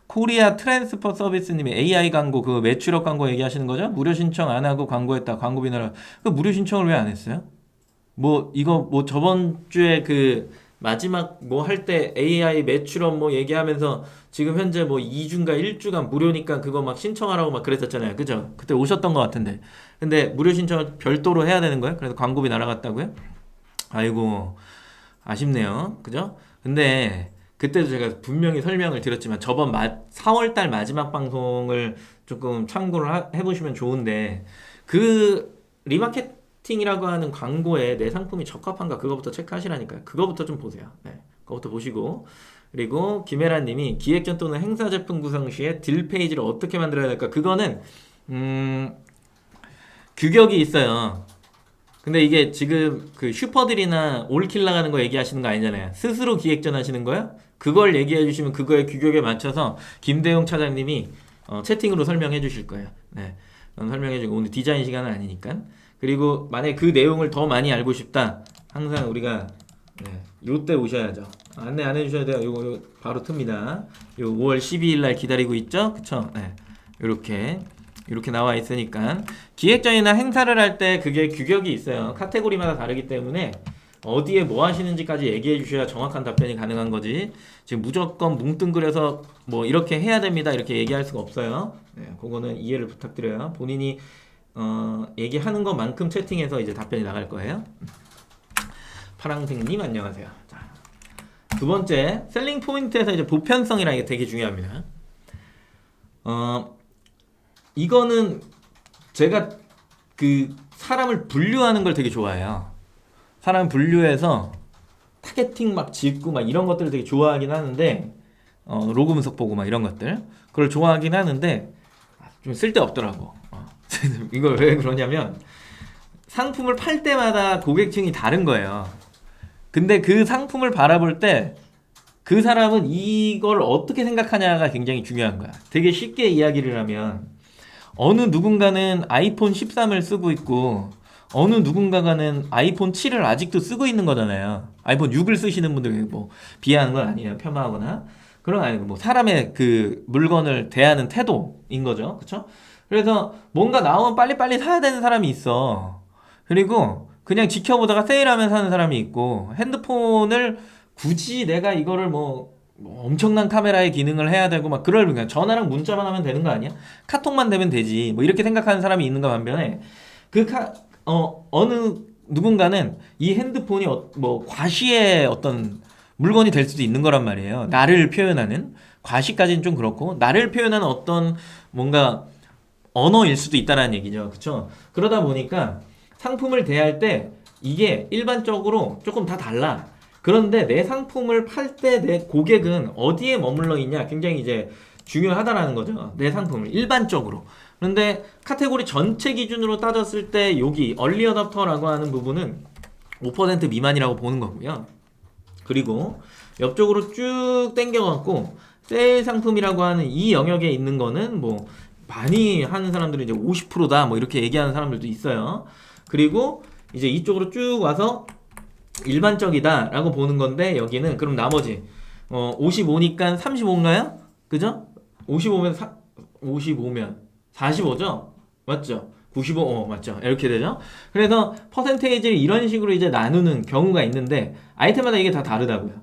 코리아 트랜스퍼 서비스님이 AI 광고 그 매출업 광고 얘기하시는 거죠? 무료 신청 안 하고 광고했다. 광고비 나라. 그 무료 신청을 왜 안 했어요? 뭐 이거 뭐 저번 주에 그 마지막 뭐 할 때 AI 매출업 뭐 얘기하면서 지금 현재 뭐 2주인가 1주간 무료니까 그거 막 신청하라고 막 그랬었잖아요. 그죠? 그때 오셨던 것 같은데. 근데 무료 신청을 별도로 해야 되는 거예요? 그래서 광고비 날아갔다고요? 아이고 아쉽네요. 그죠? 근데 그때도 제가 분명히 설명을 드렸지만 저번 4월달 마지막 방송을 조금 참고를 해보시면 좋은데 그 리마케팅이라고 하는 광고에 내 상품이 적합한가 그거부터 체크하시라니까요. 그거부터 좀 보세요. 네, 그거부터 보시고 그리고 김혜란님이 기획전 또는 행사 제품 구성 시에 딜 페이지를 어떻게 만들어야 될까? 그거는 규격이 있어요. 근데 이게 지금 그 슈퍼들이나 올킬 나가는 거 얘기하시는 거 아니잖아요. 스스로 기획전 하시는 거요? 그걸 얘기해 주시면 그거의 규격에 맞춰서 김대용 차장님이 채팅으로 설명해 주실 거예요. 네. 설명해 주고 오늘 디자인 시간은 아니니까. 그리고 만약에 그 내용을 더 많이 알고 싶다. 항상 우리가 요때 오셔야죠. 안내 안 해주셔야 돼요. 요거 바로 틉니다. 요 5월 12일 날 기다리고 있죠? 그쵸? 네. 이렇게 나와 있으니까 기획전이나 행사를 할 때 그게 규격이 있어요. 카테고리마다 다르기 때문에 어디에 뭐 하시는지까지 얘기해 주셔야 정확한 답변이 가능한 거지. 지금 무조건 뭉뚱그려서 뭐 이렇게 해야 됩니다 이렇게 얘기할 수가 없어요. 네, 그거는 이해를 부탁드려요. 본인이 얘기하는 것만큼 채팅해서 이제 답변이 나갈 거예요. 파랑색님 안녕하세요. 자, 두 번째 셀링 포인트에서 이제 보편성이라는 게 되게 중요합니다. 이거는 제가 그 사람을 분류하는 걸 되게 좋아해요. 사람 분류해서 타겟팅 막 짓고 막 이런 것들을 되게 좋아하긴 하는데 로그 분석 보고 막 이런 것들 그걸 좋아하긴 하는데 좀 쓸데없더라고. 이걸 왜 그러냐면 상품을 팔 때마다 고객층이 다른 거예요. 근데 그 상품을 바라볼 때 그 사람은 이걸 어떻게 생각하냐가 굉장히 중요한 거야. 되게 쉽게 이야기를 하면 어느 누군가는 아이폰 13을 쓰고 있고 어느 누군가는 아이폰 7을 아직도 쓰고 있는 거잖아요. 아이폰 6을 쓰시는 분들 뭐 비하하는 건 아니에요. 폄하하거나 그런 거 아니고 뭐 사람의 그 물건을 대하는 태도인 거죠. 그렇죠? 그래서 뭔가 나오면 빨리빨리 사야 되는 사람이 있어. 그리고 그냥 지켜보다가 세일하면 사는 사람이 있고 핸드폰을 굳이 내가 이거를 뭐 엄청난 카메라의 기능을 해야 되고 막 그럴 그냥 전화랑 문자만 하면 되는 거 아니야? 카톡만 되면 되지. 뭐 이렇게 생각하는 사람이 있는가 반면에 어느 누군가는 이 핸드폰이 뭐 과시의 어떤 물건이 될 수도 있는 거란 말이에요. 나를 표현하는 과시까지는 좀 그렇고 나를 표현하는 어떤 뭔가 언어일 수도 있다는 얘기죠. 그렇죠? 그러다 보니까 상품을 대할 때 이게 일반적으로 조금 다 달라. 그런데 내 상품을 팔 때 내 고객은 어디에 머물러 있냐 굉장히 이제 중요하다라는 거죠. 내 상품을 일반적으로. 그런데 카테고리 전체 기준으로 따졌을 때 여기 얼리 어답터라고 하는 부분은 5% 미만이라고 보는 거고요. 그리고 옆쪽으로 쭉 당겨갖고 세일 상품이라고 하는 이 영역에 있는 거는 뭐 많이 하는 사람들은 이제 50%다 뭐 이렇게 얘기하는 사람들도 있어요. 그리고 이제 이쪽으로 쭉 와서 일반적이다 라고 보는 건데 여기는 그럼 나머지 55니까 35인가요? 그죠? 55면 45죠? 맞죠? 95 맞죠? 이렇게 되죠? 그래서 퍼센테이지를 이런 식으로 이제 나누는 경우가 있는데 아이템마다 이게 다 다르다고요.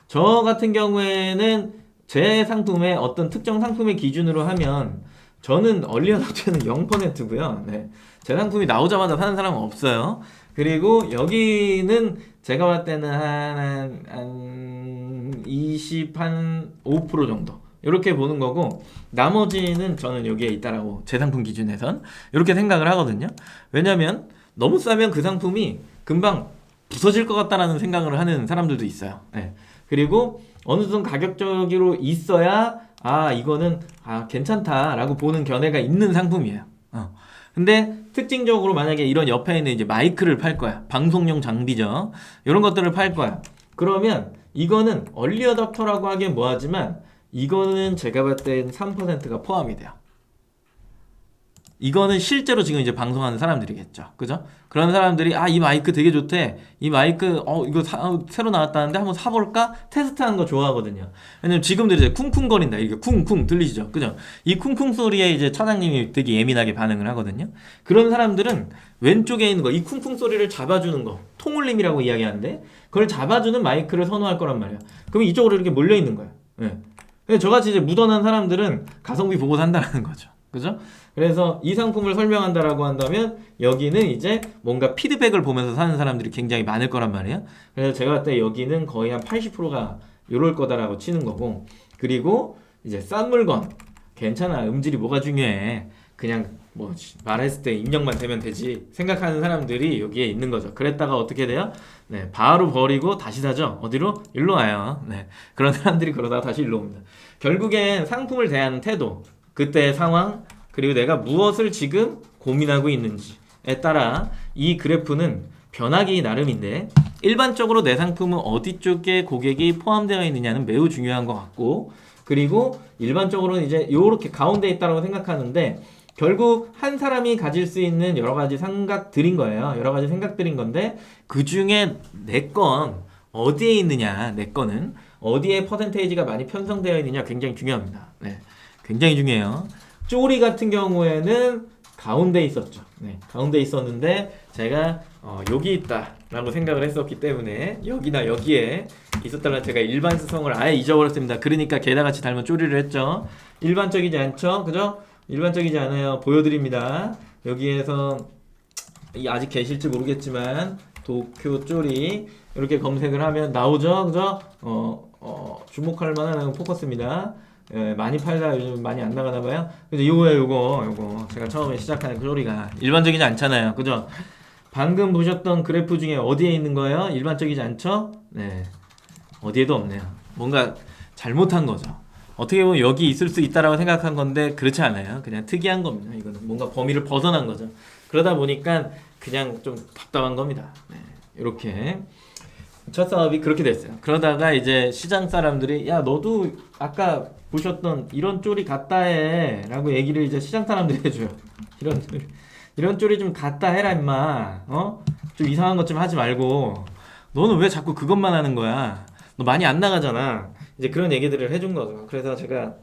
저 같은 경우에는 제 상품의 어떤 특정 상품의 기준으로 하면 저는 얼리 어답터는 0%고요. 네. 제 상품이 나오자마자 사는 사람은 없어요. 그리고 여기는 제가 봤을 때는 한 5% 정도 이렇게 보는 거고 나머지는 저는 여기에 있다라고 제 상품 기준에선 이렇게 생각을 하거든요. 왜냐면 너무 싸면 그 상품이 금방 부서질 것 같다라는 생각을 하는 사람들도 있어요. 네. 그리고 어느 정도 가격적으로 있어야 이거는 괜찮다라고 보는 견해가 있는 상품이에요. 근데 특징적으로 만약에 이런 옆에 있는 이제 마이크를 팔 거야. 방송용 장비죠. 이런 것들을 팔 거야. 그러면 이거는 얼리 어답터라고 하기엔 뭐하지만 이거는 제가 봤을 땐 3%가 포함이 돼요. 이거는 실제로 지금 이제 방송하는 사람들이겠죠. 그죠? 그런 사람들이 이 마이크 되게 좋대. 이 마이크 이거 새로 나왔다는데 한번 사볼까? 테스트하는 거 좋아하거든요. 왜냐면 지금도 이제 쿵쿵거린다. 이게 쿵쿵 들리시죠? 그죠? 이 쿵쿵 소리에 이제 차장님이 되게 예민하게 반응을 하거든요. 그런 사람들은 왼쪽에 있는 거, 이 쿵쿵 소리를 잡아주는 거, 통울림이라고 이야기하는데 그걸 잡아주는 마이크를 선호할 거란 말이에요. 그럼 이쪽으로 이렇게 몰려 있는 거예요. 네. 저같이 이제 묻어난 사람들은 가성비 보고 산다는 거죠. 그죠? 그래서 이 상품을 설명한다라고 한다면 여기는 이제 뭔가 피드백을 보면서 사는 사람들이 굉장히 많을 거란 말이에요. 그래서 제가 봤을 때 여기는 거의 한 80%가 요럴 거다라고 치는 거고, 그리고 이제 싼 물건 괜찮아, 음질이 뭐가 중요해, 그냥 뭐 말했을 때 입력만 되면 되지 생각하는 사람들이 여기에 있는 거죠. 그랬다가 어떻게 돼요? 네, 바로 버리고 다시 사죠. 어디로? 일로 와요. 네, 그런 사람들이 그러다가 다시 일로 옵니다. 결국엔 상품을 대하는 태도, 그때의 상황, 그리고 내가 무엇을 지금 고민하고 있는지에 따라 이 그래프는 변하기 나름인데, 일반적으로 내 상품은 어디 쪽에 고객이 포함되어 있느냐는 매우 중요한 것 같고, 그리고 일반적으로는 이제 요렇게 가운데 있다고 생각하는데 결국 한 사람이 가질 수 있는 여러 가지 생각들인 거예요. 여러 가지 생각들인 건데 그 중에 내 건 어디에 있느냐, 내 거는 어디에 퍼센테이지가 많이 편성되어 있느냐 굉장히 중요합니다. 네, 굉장히 중요해요. 쪼리 같은 경우에는 가운데 있었죠. 네, 가운데 있었는데 제가 여기 있다라고 생각을 했었기 때문에 여기나 여기에 있었다면 제가 일반성을 아예 잊어버렸습니다. 그러니까 개다같이 닮은 쪼리를 했죠. 일반적이지 않죠? 그죠? 일반적이지 않아요. 보여드립니다. 여기에서 아직 계실지 모르겠지만 도쿄 쪼리 이렇게 검색을 하면 나오죠? 그죠? 주목할 만한 포커스입니다. 예, 많이 팔다 요즘 많이 안 나가나 봐요. 근데 요거 제가 처음에 시작하는 그 소리가 일반적이지 않잖아요. 그죠? 방금 보셨던 그래프 중에 어디에 있는 거예요? 일반적이지 않죠? 네, 어디에도 없네요. 뭔가 잘못한 거죠. 어떻게 보면 여기 있을 수 있다라고 생각한 건데 그렇지 않아요. 그냥 특이한 겁니다. 이거는 뭔가 범위를 벗어난 거죠. 그러다 보니까 그냥 좀 답답한 겁니다. 네, 이렇게 첫 사업이 그렇게 됐어요. 그러다가 이제 시장 사람들이 야 너도 아까 보셨던 이런 쪼리 갖다 해 라고 얘기를 이제 시장 사람들이 해줘요. 이런 쪼리 좀 갖다 해라 임마. 좀 이상한 것 좀 하지 말고 너는 왜 자꾸 그것만 하는 거야, 너 많이 안 나가잖아. 이제 그런 얘기들을 해준 거죠. 그래서 제가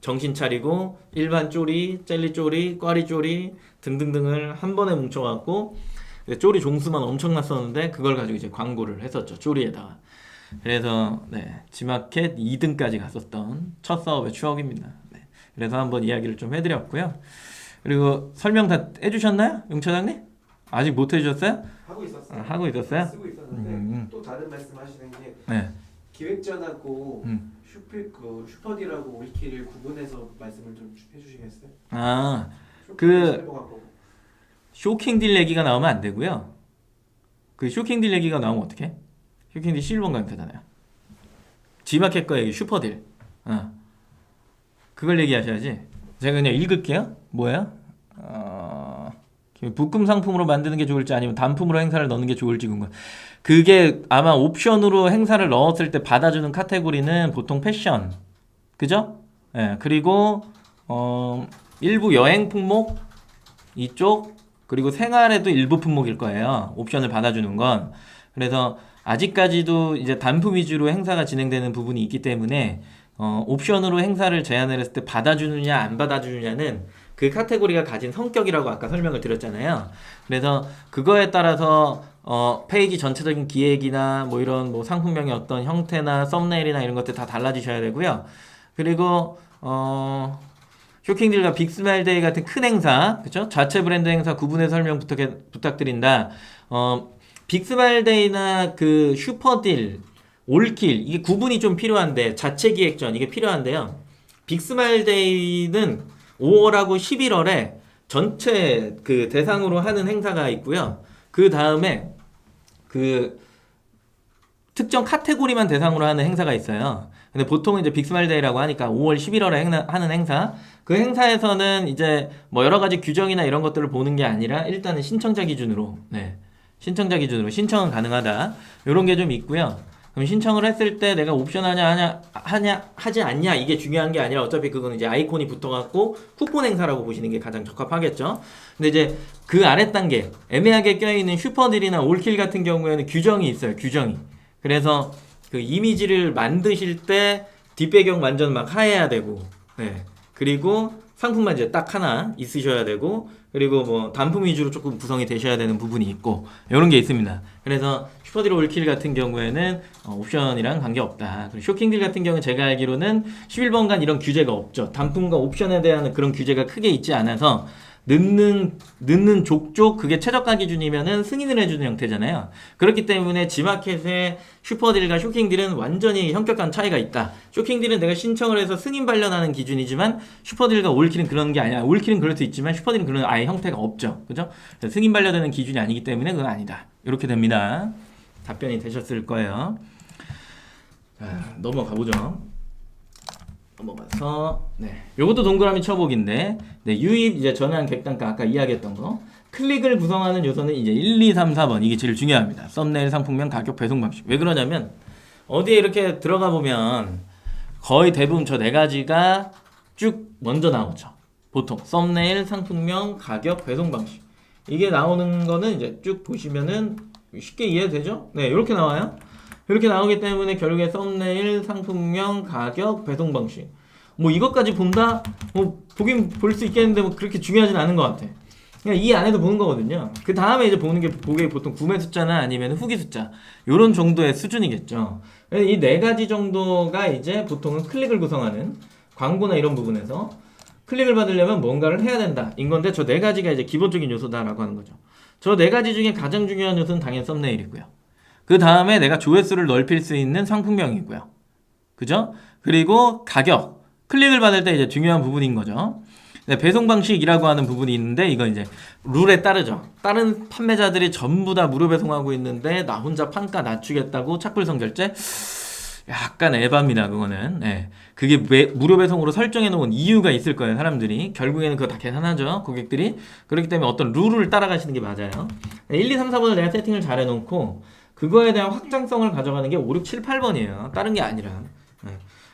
정신 차리고 일반 쪼리, 젤리 쪼리, 꽈리 쪼리 등등등을 한 번에 뭉쳐갖고 쪼리 종수만 엄청났었는데 그걸 가지고 이제 광고를 했었죠, 쪼리에다가. 그래서 지마켓 2등까지 갔었던 첫 사업의 추억입니다. 그래서 한번 이야기를 좀 해드렸고요. 그리고 설명 다 해주셨나요, 용 차장님? 아직 못 해주셨어요? 하고 있었어요. 하고 있었어요? 쓰고 있었는데 또 다른 말씀하시는 게 기획전하고 슈퍼딜하고 올킬을 구분해서 말씀을 좀 해주시겠어요? 쇼킹 딜 얘기가 나오면 안 되고요. 그 쇼킹 딜 얘기가 나오면 어떡해? 쇼킹 딜 실버가 되잖아요. G마켓 거 얘기 슈퍼딜. 그걸 얘기하셔야지. 제가 그냥 읽을게요. 뭐예요? 묶음 상품으로 만드는 게 좋을지 아니면 단품으로 행사를 넣는 게 좋을지 궁금. 그게 아마 옵션으로 행사를 넣었을 때 받아주는 카테고리는 보통 패션, 그죠? 그리고 일부 여행 품목 이쪽, 그리고 생활에도 일부 품목일 거예요, 옵션을 받아주는 건. 그래서 아직까지도 이제 단품 위주로 행사가 진행되는 부분이 있기 때문에 옵션으로 행사를 제안을 했을 때 받아주느냐 안 받아주느냐는 그 카테고리가 가진 성격이라고 아까 설명을 드렸잖아요. 그래서 그거에 따라서 페이지 전체적인 기획이나 뭐 이런 뭐 상품명의 어떤 형태나 썸네일이나 이런 것들 다 달라지셔야 되고요. 그리고 쇼킹딜과 빅스마일데이 같은 큰 행사, 그쵸? 자체 브랜드 행사 구분해 설명 부탁드린다. 빅스마일데이나 그 슈퍼딜 올킬 이게 구분이 좀 필요한데 자체 기획전 이게 필요한데요. 빅스마일데이는 5월하고 11월에 전체 그 대상으로 하는 행사가 있고요. 그 다음에 그 특정 카테고리만 대상으로 하는 행사가 있어요. 근데 보통은 이제 빅스마일데이라고 하니까 5월, 11월에 하는 행사. 그 행사에서는 이제 뭐 여러 가지 규정이나 이런 것들을 보는 게 아니라 일단은 신청자 기준으로, 신청자 기준으로 신청은 가능하다. 이런 게 좀 있고요. 그럼 신청을 했을 때 내가 옵션 하지 않냐 이게 중요한 게 아니라 어차피 그거는 이제 아이콘이 붙어갖고 쿠폰 행사라고 보시는 게 가장 적합하겠죠. 근데 이제 그 아래 단계 애매하게 껴있는 슈퍼딜이나 올킬 같은 경우에는 규정이 있어요. 규정이. 그래서 그 이미지를 만드실 때 뒷배경 완전 막 하얘야 되고, 그리고 상품만 이제 딱 하나 있으셔야 되고, 그리고 뭐 단품 위주로 조금 구성이 되셔야 되는 부분이 있고, 이런 게 있습니다. 그래서 슈퍼딜 올킬 같은 경우에는 옵션이랑 관계없다. 그리고 쇼킹딜 같은 경우는 제가 알기로는 11번간 이런 규제가 없죠. 단품과 옵션에 대한 그런 규제가 크게 있지 않아서 늦는 족족 그게 최저가 기준이면은 승인을 해주는 형태잖아요. 그렇기 때문에 지마켓의 슈퍼딜과 쇼킹딜은 완전히 현격한 차이가 있다. 쇼킹딜은 내가 신청을 해서 승인 발령하는 기준이지만 슈퍼딜과 올킬은 그런 게 아니야. 올킬은 그럴 수 있지만 슈퍼딜은 그런 아예 형태가 없죠. 그죠? 승인 반려되는 기준이 아니기 때문에 그건 아니다. 이렇게 됩니다. 답변이 되셨을 거예요. 자, 넘어가 보죠. 넘어가서 요것도 동그라미 쳐보기인데 유입 이제 전환 객단가 아까 이야기했던 거 클릭을 구성하는 요소는 이제 1, 2, 3, 4번 이게 제일 중요합니다. 썸네일, 상품명, 가격, 배송 방식. 왜 그러냐면 어디에 이렇게 들어가 보면 거의 대부분 저 네 가지가 쭉 먼저 나오죠. 보통 썸네일, 상품명, 가격, 배송 방식 이게 나오는 거는 이제 쭉 보시면은 쉽게 이해되죠? 네, 이렇게 나와요. 이렇게 나오기 때문에 결국에 썸네일, 상품명, 가격, 배송 방식 뭐 이것까지 본다? 뭐 보긴 볼 수 있겠는데 뭐 그렇게 중요하진 않은 것 같아. 그냥 이 안에서 보는 거거든요. 그 다음에 이제 보는 게 보게 보통 구매 숫자나 아니면 후기 숫자 요런 정도의 수준이겠죠. 이 네 가지 정도가 이제 보통은 클릭을 구성하는 광고나 이런 부분에서 클릭을 받으려면 뭔가를 해야 된다 인 건데 저 네 가지가 이제 기본적인 요소다라고 하는 거죠. 저 네 가지 중에 가장 중요한 요소는 당연히 썸네일이고요. 그 다음에 내가 조회수를 넓힐 수 있는 상품명이고요. 그죠? 그리고 가격. 클릭을 받을 때 이제 중요한 부분인 거죠. 배송 방식이라고 하는 부분이 있는데 이거 이제 룰에 따르죠. 다른 판매자들이 전부 다 무료 배송하고 있는데 나 혼자 판가 낮추겠다고 착불선 결제? 약간 에바입니다. 그거는. 그게 왜 무료 배송으로 설정해 놓은 이유가 있을 거예요. 사람들이. 결국에는 그거 다 계산하죠. 고객들이. 그렇기 때문에 어떤 룰을 따라가시는 게 맞아요. 1, 2, 3, 4번을 내가 세팅을 잘 해놓고 그거에 대한 확장성을 가져가는 게 5, 6, 7, 8번이에요. 다른 게 아니라.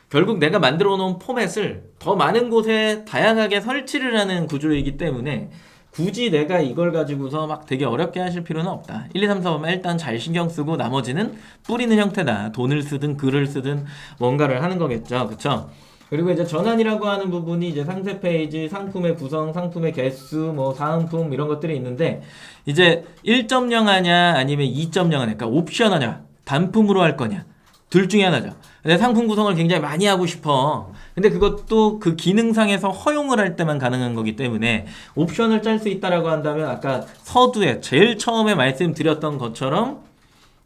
결국 내가 만들어 놓은 포맷을 더 많은 곳에 다양하게 설치를 하는 구조이기 때문에 굳이 내가 이걸 가지고서 막 되게 어렵게 하실 필요는 없다. 1, 2, 3, 4번만 일단 잘 신경 쓰고 나머지는 뿌리는 형태다. 돈을 쓰든 글을 쓰든 뭔가를 하는 거겠죠. 그쵸? 그리고 이제 전환이라고 하는 부분이 이제 상세 페이지, 상품의 구성, 상품의 개수, 뭐 사은품 이런 것들이 있는데 이제 1.0 하냐 아니면 2.0 하냐, 그러니까 옵션 하냐, 단품으로 할 거냐 둘 중에 하나죠. 근데 상품 구성을 굉장히 많이 하고 싶어. 근데 그것도 그 기능상에서 허용을 할 때만 가능한 거기 때문에 옵션을 짤 수 있다라고 한다면 아까 서두에 제일 처음에 말씀드렸던 것처럼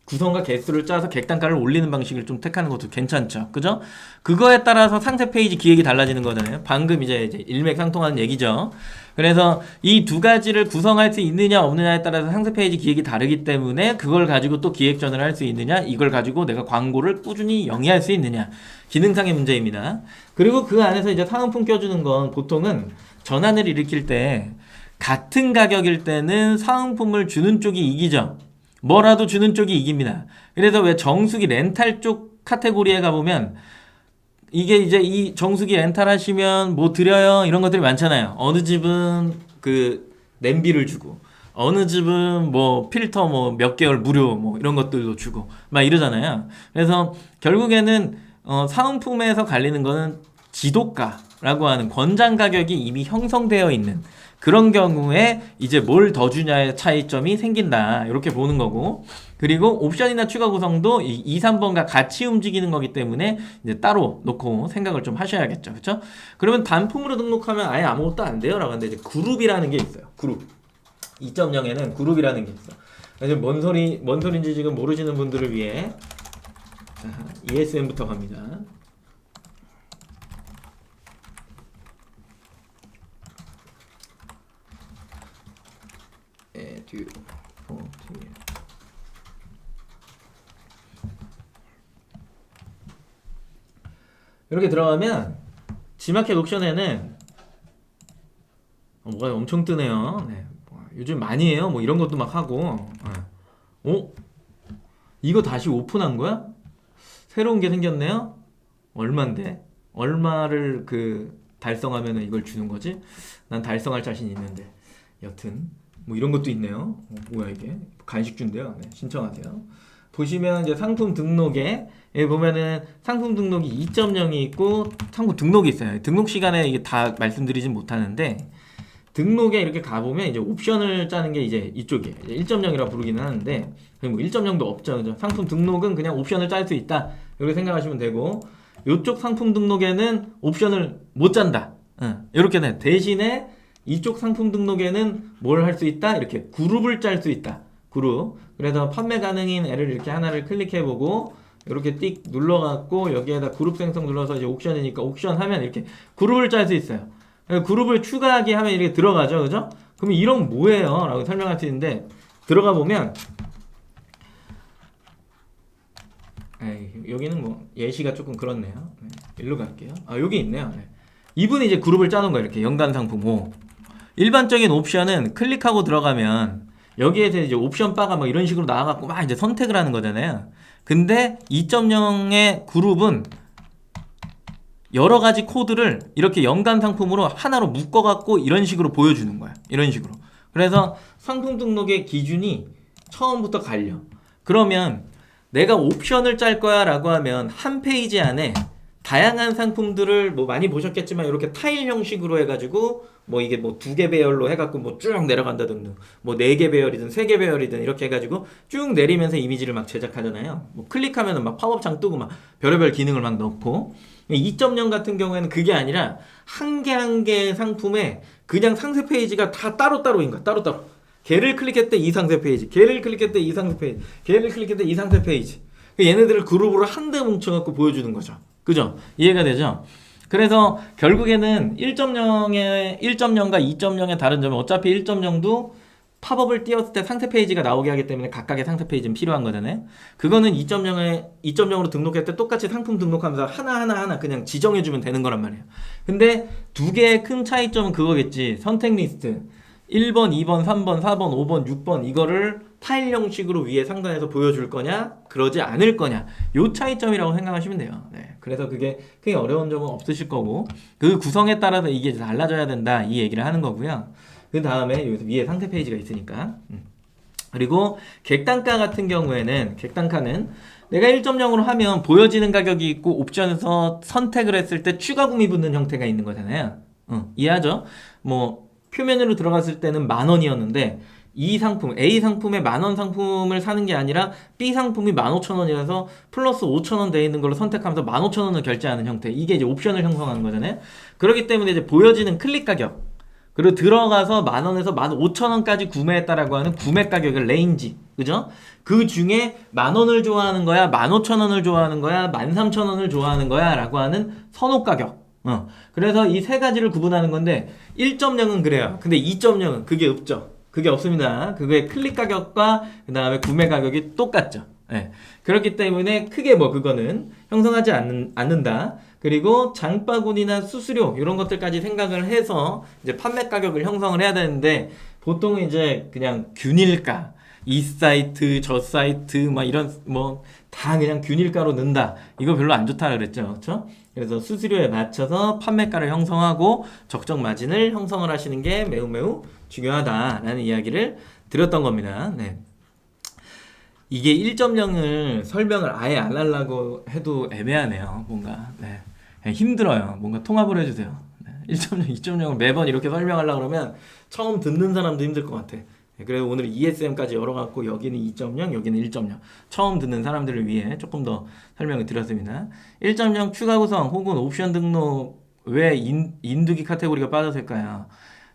구성과 개수를 짜서 객단가를 올리는 방식을 좀 택하는 것도 괜찮죠. 그죠? 그거에 따라서 상세 페이지 기획이 달라지는 거잖아요. 방금 이제 일맥상통하는 얘기죠. 그래서 이 두 가지를 구성할 수 있느냐 없느냐에 따라서 상세 페이지 기획이 다르기 때문에 그걸 가지고 또 기획전을 할 수 있느냐, 이걸 가지고 내가 광고를 꾸준히 영위할 수 있느냐, 기능상의 문제입니다. 그리고 그 안에서 이제 사은품 껴주는 건 보통은 전환을 일으킬 때 같은 가격일 때는 사은품을 주는 쪽이 이기죠. 뭐라도 주는 쪽이 이깁니다. 그래서 왜 정수기 렌탈 쪽 카테고리에 가보면 이게 이제 이 정수기 렌탈 하시면 뭐 드려요 이런 것들이 많잖아요. 어느 집은 그 냄비를 주고 어느 집은 뭐 필터 뭐 몇 개월 무료 뭐 이런 것들도 주고 막 이러잖아요. 그래서 결국에는 사은품에서 갈리는 거는 지도가라고 하는 권장 가격이 이미 형성되어 있는 그런 경우에 이제 뭘 더 주냐의 차이점이 생긴다. 이렇게 보는 거고. 그리고 옵션이나 추가 구성도 2, 3번과 같이 움직이는 거기 때문에 이제 따로 놓고 생각을 좀 하셔야겠죠. 그렇죠? 그러면 단품으로 등록하면 아예 아무것도 안 돼요. 라고 하는데 이제 그룹이라는 게 있어요. 그룹. 2.0에는 그룹이라는 게 있어. 뭔 소리인지 지금 모르시는 분들을 위해 ESM부터 갑니다. 이렇게 들어가면 G마켓 옵션에는 뭐가 엄청 뜨네요. 네. 요즘 많이 해요. 뭐 이런 것도 막 하고. 이거 다시 오픈한 거야? 새로운 게 생겼네요. 얼만데? 얼마를 달성하면 이걸 주는 거지? 난 달성할 자신 있는데. 여튼 뭐 이런 것도 있네요. 뭐야 이게? 간식 준대요. 네, 신청하세요. 보시면 이제 상품 등록에 보면은 상품 등록이 2.0이 있고 상품 등록이 있어요. 등록 시간에 이게 다 말씀드리진 못하는데 등록에 이렇게 가보면 이제 옵션을 짜는 게 이제 이쪽이에요. 1.0이라 부르기는 하는데 뭐 1.0도 없죠. 그죠? 상품 등록은 그냥 옵션을 짤 수 있다. 이렇게 생각하시면 되고 이쪽 상품 등록에는 옵션을 못 짠다. 이렇게 돼. 대신에 이쪽 상품 등록에는 뭘 할 수 있다? 이렇게 그룹을 짤 수 있다. 그룹. 그래서 판매 가능인 애를 이렇게 하나를 클릭해보고 이렇게 띡 눌러갖고 여기에다 그룹 생성 눌러서 이제 옵션이니까 옵션 하면 이렇게 그룹을 짤 수 있어요. 그룹을 추가하기 하면 이렇게 들어가죠. 그죠? 그럼 이런 뭐예요? 라고 설명할 수 있는데 들어가 보면 여기는 뭐 예시가 조금 그렇네요. 네, 일로 갈게요. 여기 있네요. 네. 이분이 이제 그룹을 짜놓은 거예요. 이렇게 연간 상품 5. 일반적인 옵션은 클릭하고 들어가면 여기에서 이제 옵션 바가 뭐 이런 식으로 나와갖고 막 이제 선택을 하는 거잖아요. 근데 2.0의 그룹은 여러 가지 코드를 이렇게 연간 상품으로 하나로 묶어갖고 이런 식으로 보여주는 거야. 이런 식으로. 그래서 상품 등록의 기준이 처음부터 갈려. 그러면 내가 옵션을 짤 거야 라고 하면 한 페이지 안에 다양한 상품들을 뭐 많이 보셨겠지만 이렇게 타일 형식으로 해가지고 뭐 이게 뭐 2개 배열로 해갖고 뭐 쭉 내려간다든 뭐 4개 배열이든 3개 배열이든 이렇게 해가지고 쭉 내리면서 이미지를 막 제작하잖아요. 뭐 클릭하면은 막 팝업창 뜨고 막 별의별 기능을 막 넣고 2.0 같은 경우에는 그게 아니라 한 개 한 개의 상품에 그냥 상세 페이지가 다 따로따로인 거야. 따로따로. 걔를 클릭했대 이 상세 페이지, 걔를 클릭했대 이 상세 페이지, 걔를 클릭했대 이 상세 페이지. 얘네들을 그룹으로 한데 뭉쳐갖고 보여주는 거죠. 그죠? 이해가 되죠? 그래서 결국에는 1.0과 2.0의 다른 점은 어차피 1.0도 팝업을 띄웠을 때 상세 페이지가 나오게 하기 때문에 각각의 상세 페이지는 필요한 거잖아요. 그거는 2.0으로 등록할 때 똑같이 상품 등록하면서 하나 그냥 지정해주면 되는 거란 말이에요. 근데 두 개의 큰 차이점은 그거겠지. 선택 리스트 1번, 2번, 3번, 4번, 5번, 6번 이거를 파일 형식으로 위에 상단에서 보여줄 거냐 그러지 않을 거냐 요 차이점이라고 생각하시면 돼요. 네. 그래서 그게 크게 어려운 점은 없으실 거고 그 구성에 따라서 이게 달라져야 된다 이 얘기를 하는 거고요. 그 다음에 여기서 위에 상세 페이지가 있으니까 그리고 객단가 같은 경우에는 객단가는 내가 1.0으로 하면 보여지는 가격이 있고 옵션에서 선택을 했을 때 추가 구매 붙는 형태가 있는 거잖아요. 이해하죠? 뭐 표면으로 들어갔을 때는 10,000원이었는데 이 상품 A 상품에 10,000원 상품을 사는 게 아니라 B 상품이 15,000원이라서 플러스 5,000원 돼 있는 걸로 선택하면서 15,000원을 결제하는 형태 이게 이제 옵션을 형성하는 거잖아요. 그렇기 때문에 이제 보여지는 클릭 가격 그리고 들어가서 10,000원에서 15,000원까지 구매했다라고 하는 구매 가격의 레인지 그죠? 그 중에 10,000원을 좋아하는 거야 15,000원을 좋아하는 거야 13,000원을 좋아하는 거야 라고 하는 선호 가격 그래서 이 세 가지를 구분하는 건데 1.0은 그래요. 근데 2.0은 그게 없죠. 그게 없습니다. 그거의 클릭 가격과 그 다음에 구매 가격이 똑같죠. 네. 그렇기 때문에 크게 뭐 그거는 형성하지 않는다. 그리고 장바구니나 수수료 이런 것들까지 생각을 해서 이제 판매 가격을 형성을 해야 되는데 보통은 이제 그냥 균일가 이 사이트 저 사이트 막 이런 뭐 다 그냥 균일가로 넣는다. 이거 별로 안 좋다 그랬죠. 그렇죠? 그래서 수수료에 맞춰서 판매가를 형성하고 적정 마진을 형성을 하시는 게 매우 중요하다라는 이야기를 드렸던 겁니다. 네. 이게 1.0을 설명을 아예 안 하려고 해도 애매하네요. 뭔가 네. 힘들어요. 뭔가 통합을 해주세요. 네. 1.0, 2.0을 매번 이렇게 설명하려고 그러면 처음 듣는 사람도 힘들 것 같아. 그래서 오늘 ESM까지 열어갖고 여기는 2.0 여기는 1.0 처음 듣는 사람들을 위해 조금 더 설명을 드렸습니다. 1.0 추가 구성 혹은 옵션 등록 왜 인두기 카테고리가 빠졌을까요?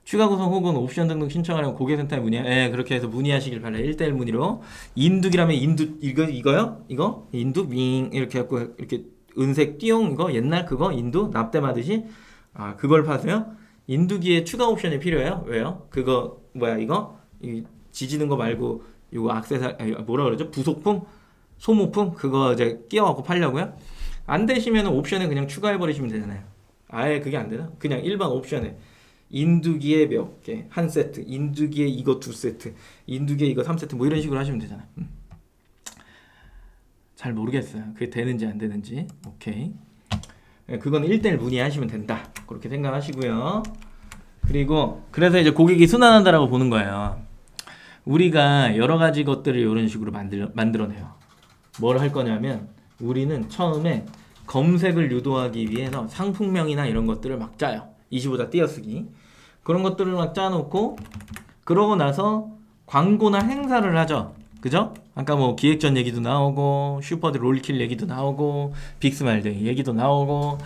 추가 구성 혹은 옵션 등등 신청하려면 고객센터에 문의. 예, 그렇게 해서 문의하시길 바래요. 1대1 문의로. 인둑이라면 인둑 이거요? 이거? 인둑 윙 이렇게 해갖고 이렇게 은색 띠용 이거 옛날 그거 인두 납땜하듯이 그걸 파세요? 인두기에 추가 옵션이 필요해요? 왜요? 그거 뭐야 이거? 이 지지는 거 말고 이거 뭐라 그러죠? 부속품? 소모품? 그거 이제 끼워갖고 팔려고요? 안 되시면 옵션에 그냥 추가해버리시면 되잖아요. 아예 그게 안 되나? 그냥 일반 옵션에 인두기에 몇 개, 한 세트, 인두기에 이거 두 세트, 인두기에 이거 3세트 뭐 이런 식으로 하시면 되잖아요. 잘 모르겠어요. 그게 되는지 안 되는지. 오케이. 그건 1대1 문의하시면 된다. 그렇게 생각하시고요. 그리고 그래서 이제 고객이 순환한다라고 보는 거예요. 우리가 여러 가지 것들을 이런 식으로 만들어내요. 뭘 할 거냐면 우리는 처음에 검색을 유도하기 위해서 상품명이나 이런 것들을 막 짜요. 25자 띄어쓰기. 그런 것들을 막 짜놓고 그러고 나서 광고나 행사를 하죠. 그죠? 아까 뭐 기획전 얘기도 나오고 슈퍼드 롤킬 얘기도 나오고 빅스마일 얘기도 나오고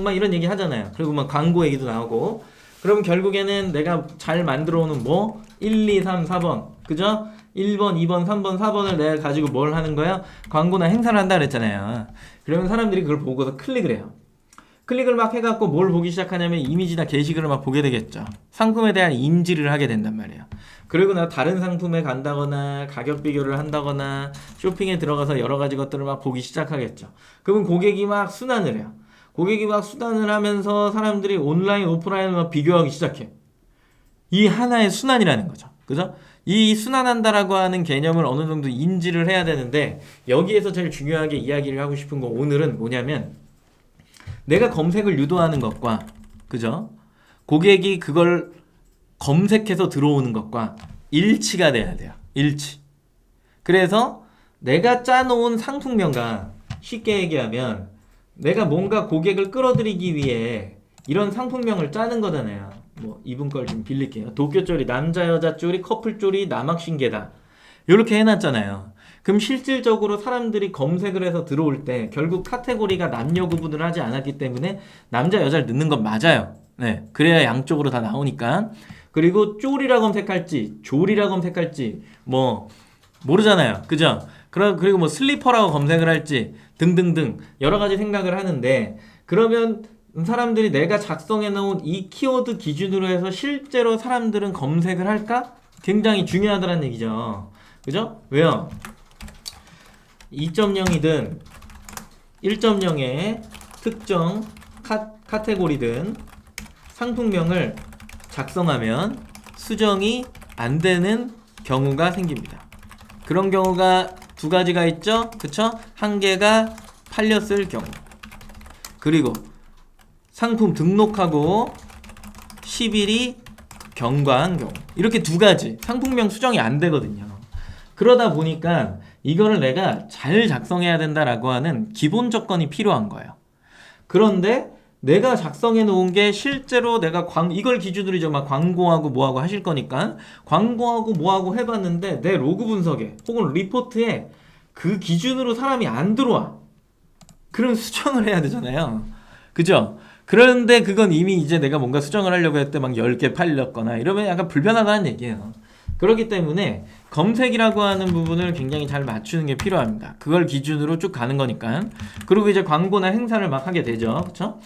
막 이런 얘기 하잖아요. 그리고 막 광고 얘기도 나오고 그러면 결국에는 내가 잘 만들어 오는 뭐 1, 2, 3, 4번 그죠? 1번, 2번, 3번, 4번을 내가 가지고 뭘 하는 거야? 광고나 행사를 한다 그랬잖아요. 그러면 사람들이 그걸 보고서 클릭을 해요. 클릭을 막 해갖고 뭘 보기 시작하냐면 이미지나 게시글을 막 보게 되겠죠. 상품에 대한 인지를 하게 된단 말이에요. 그리고 나 다른 상품에 간다거나 가격 비교를 한다거나 쇼핑에 들어가서 여러 가지 것들을 막 보기 시작하겠죠. 그러면 고객이 막 순환을 해요. 고객이 막 순환을 하면서 사람들이 온라인, 오프라인을 막 비교하기 시작해. 이 하나의 순환이라는 거죠. 그죠? 이 순환한다라고 하는 개념을 어느 정도 인지를 해야 되는데 여기에서 제일 중요하게 이야기를 하고 싶은 거 오늘은 뭐냐면 내가 검색을 유도하는 것과 그죠? 고객이 그걸 검색해서 들어오는 것과 일치가 돼야 돼요. 일치. 그래서 내가 짜놓은 상품명과 쉽게 얘기하면 내가 뭔가 고객을 끌어들이기 위해 이런 상품명을 짜는 거잖아요. 뭐 이분 걸 좀 빌릴게요. 도쿄쪼리, 남자 여자 쪼리, 커플 쪼리, 남학신계다. 이렇게 해놨잖아요. 그럼 실질적으로 사람들이 검색을 해서 들어올 때 결국 카테고리가 남녀 구분을 하지 않았기 때문에 남자 여자를 넣는 건 맞아요. 네, 그래야 양쪽으로 다 나오니까. 그리고 쪼리라 검색할지 조리라 검색할지 뭐 모르잖아요. 그죠? 그리고 뭐 슬리퍼라고 검색을 할지 등등등 여러 가지 생각을 하는데 그러면 사람들이 내가 작성해 놓은 이 키워드 기준으로 해서 실제로 사람들은 검색을 할까? 굉장히 중요하다는 얘기죠. 그죠? 왜요? 2.0이든 1.0의 특정 카테고리든 상품명을 작성하면 수정이 안 되는 경우가 생깁니다. 그런 경우가 두 가지가 있죠? 그쵸? 한 개가 팔렸을 경우 그리고 상품 등록하고 10일이 경과한 경우 이렇게 두 가지 상품명 수정이 안 되거든요. 그러다 보니까 이거를 내가 잘 작성해야 된다라고 하는 기본 조건이 필요한 거예요. 그런데 내가 작성해 놓은 게 실제로 내가 이걸 기준으로 이제 막 광고하고 뭐하고 하실 거니까 광고하고 뭐하고 해봤는데 내 로그 분석에 혹은 리포트에 그 기준으로 사람이 안 들어와. 그럼 수정을 해야 되잖아요. 그죠? 그런데 그건 이미 이제 내가 뭔가 수정을 하려고 할 때 막 10개 팔렸거나 이러면 약간 불편하다는 얘기예요. 그렇기 때문에 검색이라고 하는 부분을 굉장히 잘 맞추는 게 필요합니다. 그걸 기준으로 쭉 가는 거니까. 그리고 이제 광고나 행사를 막 하게 되죠. 그렇죠?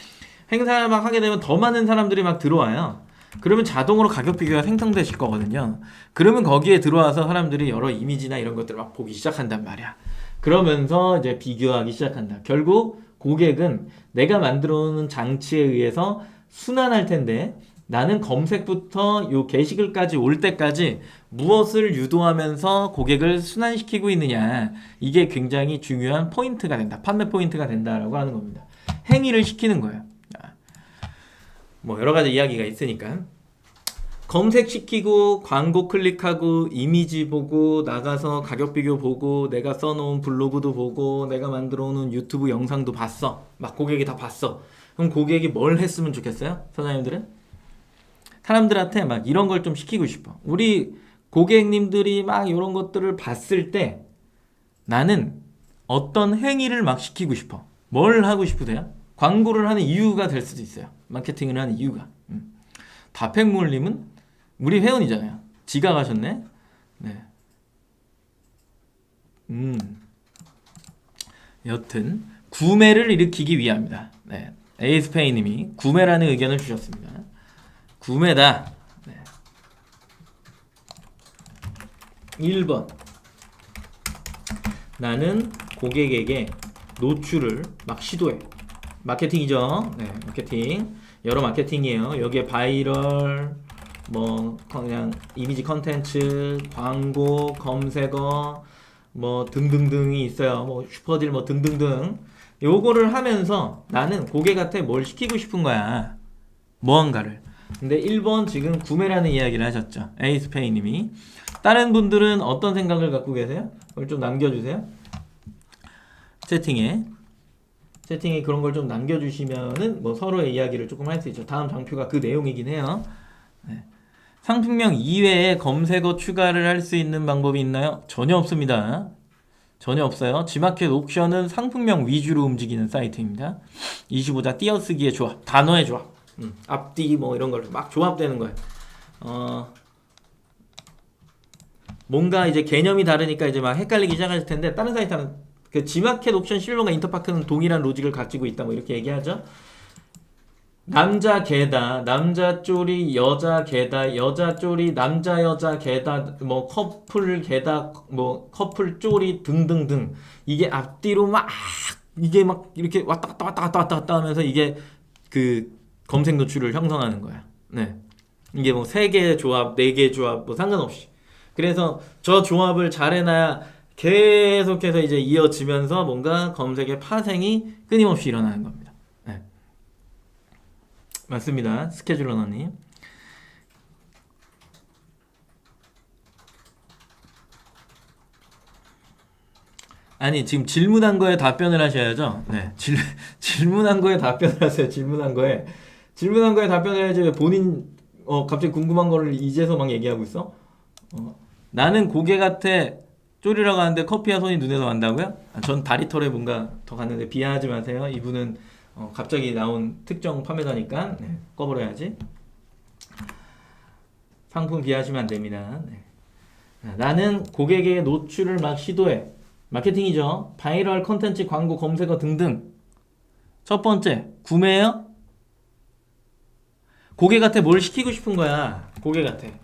행사를 막 하게 되면 더 많은 사람들이 막 들어와요. 그러면 자동으로 가격 비교가 생성되실 거거든요. 그러면 거기에 들어와서 사람들이 여러 이미지나 이런 것들을 막 보기 시작한단 말이야. 그러면서 이제 비교하기 시작한다. 결국 고객은 내가 만들어 놓은 장치에 의해서 순환할 텐데 나는 검색부터 요 게시글까지 올 때까지 무엇을 유도하면서 고객을 순환시키고 있느냐, 이게 굉장히 중요한 포인트가 된다. 판매 포인트가 된다라고 하는 겁니다. 행위를 시키는 거예요. 뭐 여러 가지 이야기가 있으니까 검색시키고 광고 클릭하고 이미지 보고 나가서 가격 비교 보고 내가 써놓은 블로그도 보고 내가 만들어 놓은 유튜브 영상도 봤어. 막 고객이 다 봤어. 그럼 고객이 뭘 했으면 좋겠어요? 사장님들은? 사람들한테 막 이런 걸 좀 시키고 싶어. 우리 고객님들이 막 이런 것들을 봤을 때 나는 어떤 행위를 막 시키고 싶어. 뭘 하고 싶으세요? 광고를 하는 이유가 될 수도 있어요. 마케팅을 하는 이유가. 다팩몰님은 우리 회원이잖아요. 지각하셨네. 네. 여튼 구매를 일으키기 위함이다. 네. 에이스페이님이 구매라는 의견을 주셨습니다. 구매다. 네. 1번 나는 고객에게 노출을 막 시도해. 마케팅이죠. 네, 마케팅. 여러 마케팅이에요. 여기에 바이럴, 뭐 그냥 이미지 컨텐츠, 광고, 검색어, 뭐 등등등이 있어요. 뭐 슈퍼딜 뭐 등등등. 요거를 하면서 나는 고객한테 뭘 시키고 싶은 거야. 무언가를. 근데 1번 지금 구매라는 이야기를 하셨죠. 에이스페이님이. 다른 분들은 어떤 생각을 갖고 계세요? 그걸 좀 남겨주세요. 채팅에 그런 걸 좀 남겨주시면은 뭐 서로의 이야기를 조금 할 수 있죠. 다음 장표가 그 내용이긴 해요. 네. 상품명 이외에 검색어 추가를 할 수 있는 방법이 있나요? 전혀 없습니다. 전혀 없어요. G마켓 옥션은 상품명 위주로 움직이는 사이트입니다. 25자 띄어쓰기의 조합, 단어의 조합, 앞뒤 뭐 이런 걸 막 조합되는 거예요. 뭔가 이제 개념이 다르니까 이제 막 헷갈리기 시작하실 텐데 다른 사이트는 그 G마켓 옥션 실론과 인터파크는 동일한 로직을 가지고 있다 뭐 이렇게 얘기하죠. 남자 개다, 남자 쪼리 여자 개다, 여자 쪼리 남자 여자 개다, 뭐 커플 개다, 뭐 커플 쪼리 등등등. 이게 앞뒤로 막 이게 막 이렇게 왔다 갔다 하면서 이게 그 검색 노출을 형성하는 거야. 네. 이게 뭐 3개의 조합, 4개의 조합 뭐 상관없이. 그래서 저 조합을 잘 해놔야 계속해서 이제 이어지면서 뭔가 검색의 파생이 끊임없이 일어나는 겁니다. 네. 맞습니다. 스케줄 러너님. 아니 지금 질문한 거에 답변을 하셔야죠. 네. 질문한 거에 답변을 하세요. 질문한 거에 답변을 해야지. 왜 본인 갑자기 궁금한 거를 이제서 막 얘기하고 있어? 나는 고객한테 쪼리라고 하는데 커피와 손이 눈에서 간다고요? 전 다리털에 뭔가 더 갔는데 비하하지 마세요. 이분은 갑자기 나온 특정 판매자니까 네, 꺼버려야지. 상품 비하하시면 안 됩니다. 네. 나는 고객의 노출을 막 시도해. 마케팅이죠. 바이럴 컨텐츠, 광고, 검색어 등등. 첫 번째, 구매예요? 고객한테 뭘 시키고 싶은 거야.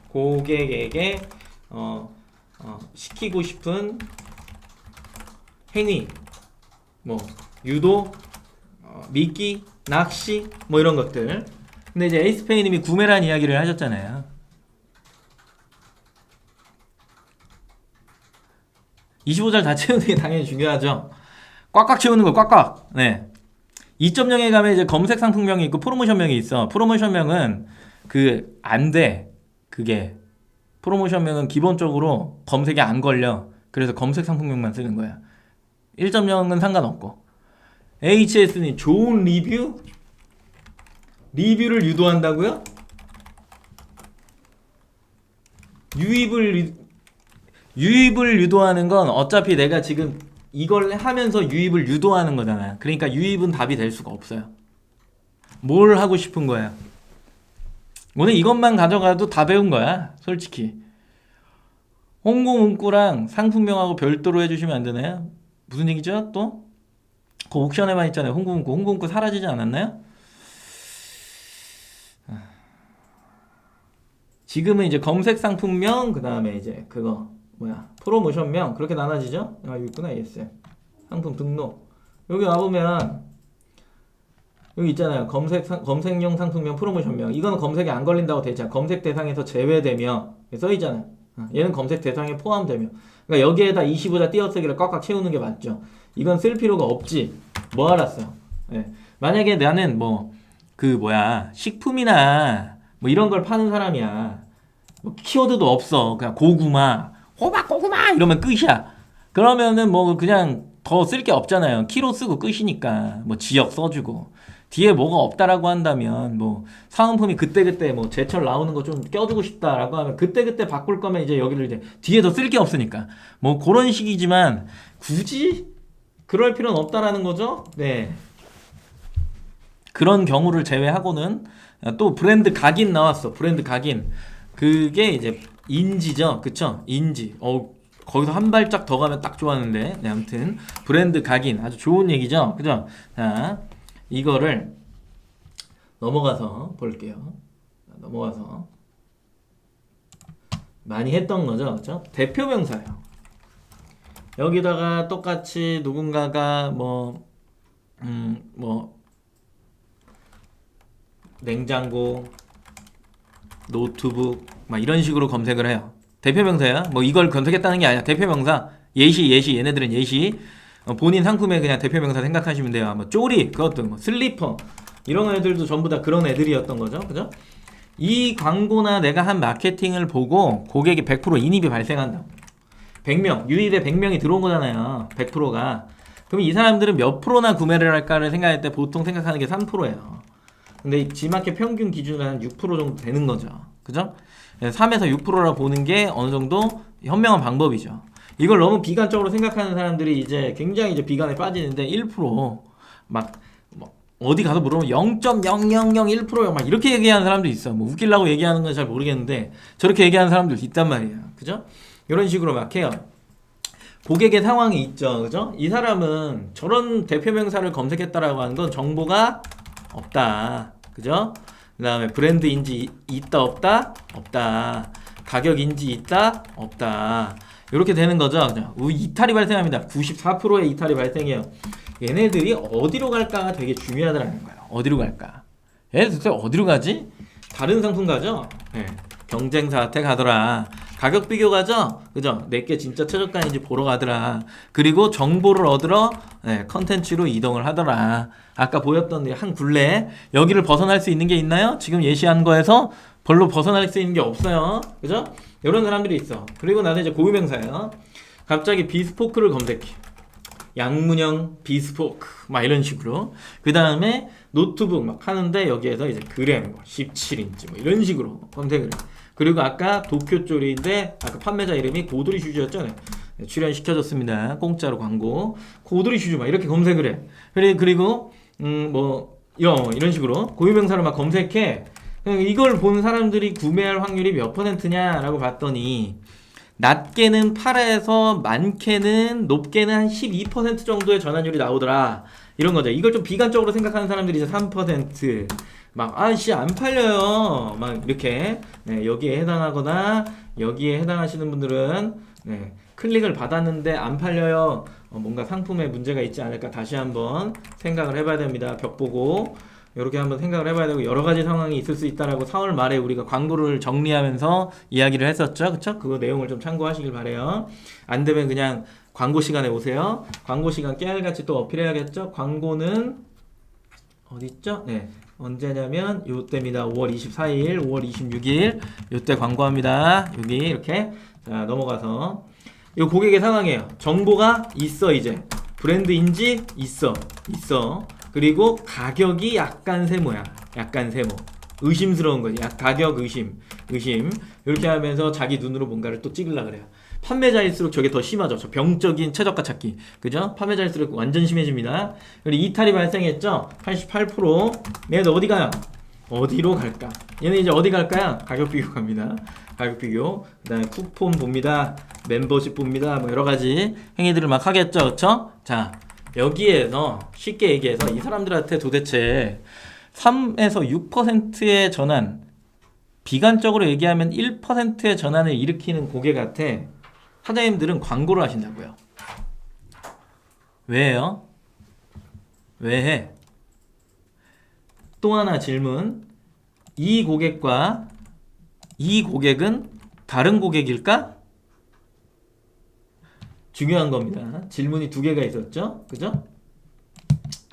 고객에게 시키고 싶은 행위, 뭐 유도, 미끼, 낚시, 뭐 이런 것들. 근데 이제 에이스페이님이 구매란 이야기를 하셨잖아요. 25절 다 채우는 게 당연히 중요하죠. 꽉꽉 채우는 거 꽉꽉. 네. 2.0에 가면 이제 검색 상품명이 있고 프로모션명이 있어. 프로모션명은 안 돼. 그게 프로모션명은 기본적으로 검색에 안 걸려. 그래서 검색 상품명만 쓰는 거야. 1.0은 상관없고. HS는 좋은 리뷰를 유도한다고요? 유입을 유도하는 건 어차피 내가 지금 이걸 하면서 유입을 유도하는 거잖아요. 그러니까 유입은 답이 될 수가 없어요. 뭘 하고 싶은 거야? 오늘 이것만 가져가도 다 배운 거야, 솔직히. 홍보 문구랑 상품명하고 별도로 해주시면 안 되나요? 무슨 얘기죠? 또? 그 옥션에만 있잖아요. 홍보 문구 사라지지 않았나요? 지금은 이제 검색 상품명, 그 다음에 이제 프로모션명, 그렇게 나눠지죠? 여기 있구나, ES. 상품 등록. 여기 와보면 여기 있잖아요. 검색용 상품명, 프로모션명. 이거는 검색에 안 걸린다고 돼 있잖아. 검색 대상에서 제외되며 써있잖아요. 얘는 검색 대상에 포함되며. 그러니까 여기에다 25자 띄어쓰기를 꽉꽉 채우는 게 맞죠. 이건 쓸 필요가 없지. 뭐 알았어. 네. 만약에 나는 식품이나 뭐 이런 걸 파는 사람이야. 뭐 키워드도 없어. 그냥 고구마, 호박 고구마 이러면 끝이야. 그러면은 뭐 그냥 더 쓸 게 없잖아요. 키로 쓰고 끝이니까. 뭐 지역 써주고. 뒤에 뭐가 없다라고 한다면 뭐 사은품이 그때그때 뭐 제철 나오는 거 좀 껴주고 싶다라고 하면 그때그때 바꿀 거면 이제 여기를 이제 뒤에 더 쓸 게 없으니까 뭐 그런 식이지만 굳이 그럴 필요는 없다라는 거죠. 네. 그런 경우를 제외하고는 또 브랜드 각인 나왔어. 브랜드 각인. 그게 이제 인지죠. 그쵸? 인지. 거기서 한 발짝 더 가면 딱 좋았는데. 네, 아무튼 브랜드 각인 아주 좋은 얘기죠. 그죠? 자, 이거를 넘어가서 볼게요. 넘어가서 많이 했던 거죠. 그죠? 대표명사예요. 여기다가 똑같이 누군가가 뭐 냉장고, 노트북 막 이런 식으로 검색을 해요. 대표명사야. 뭐 이걸 검색했다는 게 아니야. 대표명사. 예시 얘네들은 예시. 본인 상품에 그냥 대표명사 생각하시면 돼요. 뭐 쪼리 그것도 뭐 슬리퍼 이런 애들도 전부 다 그런 애들이었던 거죠. 그죠? 이 광고나 내가 한 마케팅을 보고 고객이 100% 인입이 발생한다. 100명, 유입에 100명이 들어온 거잖아요. 100%가. 그럼 이 사람들은 몇 프로나 구매를 할까를 생각할 때 보통 생각하는 게 3%예요. 근데 G마켓 평균 기준으로 한 6% 정도 되는 거죠. 그죠? 3에서 6%라 보는 게 어느 정도 현명한 방법이죠. 이걸 너무 비관적으로 생각하는 사람들이 이제 굉장히 이제 비관에 빠지는데 1%막 어디 가서 물어보면 0.0001%막 이렇게 얘기하는 사람도 있어. 뭐 웃기려고 얘기하는 건 잘 모르겠는데 저렇게 얘기하는 사람들 있단 말이에요. 그죠? 이런 식으로 막 해요. 고객의 상황이 있죠. 그죠? 이 사람은 저런 대표명사를 검색했다라고 하는 건 정보가 없다. 그죠? 그 다음에 브랜드 인지 있다 없다? 없다. 가격 인지 있다? 없다. 이렇게 되는 거죠. 그죠? 이탈이 발생합니다. 94%의 이탈이 발생해요. 얘네들이 어디로 갈까가 되게 중요하다는 거예요. 어디로 갈까? 얘네들 도대체 어디로 가지? 다른 상품 가죠? 네. 경쟁사한테 가더라. 가격 비교 가죠? 그죠? 내게 진짜 최저가인지 보러 가더라. 그리고 정보를 얻으러 컨텐츠로 이동을 하더라. 아까 보였던 한 굴레 여기를 벗어날 수 있는 게 있나요? 지금 예시한 거에서 별로 벗어날 수 있는 게 없어요. 그죠? 이런 사람들이 있어. 그리고 나는 이제 고유명사예요. 갑자기 비스포크를 검색해. 양문형 비스포크 막 이런 식으로. 그 다음에 노트북 막 하는데 여기에서 이제 그램 17인치 뭐 이런 식으로 검색을 해. 그리고 아까 도쿄쪼리인데 아까 판매자 이름이 고도리 슈즈였죠. 네, 출연시켜줬습니다. 공짜로 광고. 고도리 슈즈 막 이렇게 검색을 해. 그리고 이런 식으로 고유명사를 막 검색해. 이걸 본 사람들이 구매할 확률이 몇 %냐라고 봤더니 낮게는 8에서 많게는 높게는 한 12% 정도의 전환율이 나오더라. 이런 거죠. 이걸 좀 비관적으로 생각하는 사람들이 이제 3%. 막 아씨 안 팔려요. 막 이렇게 여기에 해당하거나 여기에 해당하시는 분들은 클릭을 받았는데 안 팔려요. 뭔가 상품에 문제가 있지 않을까 다시 한번 생각을 해봐야 됩니다. 벽 보고 이렇게 한번 생각을 해봐야 되고 여러 가지 상황이 있을 수 있다라고 4월 말에 우리가 광고를 정리하면서 이야기를 했었죠. 그쵸? 그거 내용을 좀 참고하시길 바래요. 안 되면 그냥 광고 시간에 오세요. 광고 시간 깨알같이 또 어필해야겠죠? 광고는 어디 있죠? 네. 언제냐면 요때입니다. 5월 24일, 5월 26일 요때 광고합니다. 여기 이렇게 자 넘어가서 요 고객의 상황이에요. 정보가 있어 이제 브랜드인지 있어 그리고 가격이 약간 세모야. 약간 세모. 의심스러운 거지. 가격 의심 이렇게 하면서 자기 눈으로 뭔가를 또 찍으려고 그래요. 판매자일수록 저게 더 심하죠. 저 병적인 최저가 찾기. 그죠? 판매자일수록 완전 심해집니다. 그리고 이탈이 발생했죠? 88%. 얘네들 어디 가요? 어디로 갈까? 얘네 이제 어디 갈까요? 가격 비교 갑니다. 가격 비교. 그 다음에 쿠폰 봅니다. 멤버십 봅니다. 뭐 여러 가지 행위들을 막 하겠죠. 그쵸? 자, 여기에서 쉽게 얘기해서 이 사람들한테 도대체 3에서 6%의 전환, 비관적으로 얘기하면 1%의 전환을 일으키는 고객한테 사장님들은 광고를 하신다고요. 왜요? 왜 해? 또 하나 질문. 이 고객과 이 고객은 다른 고객일까? 중요한 겁니다. 질문이 두 개가 있었죠? 그죠?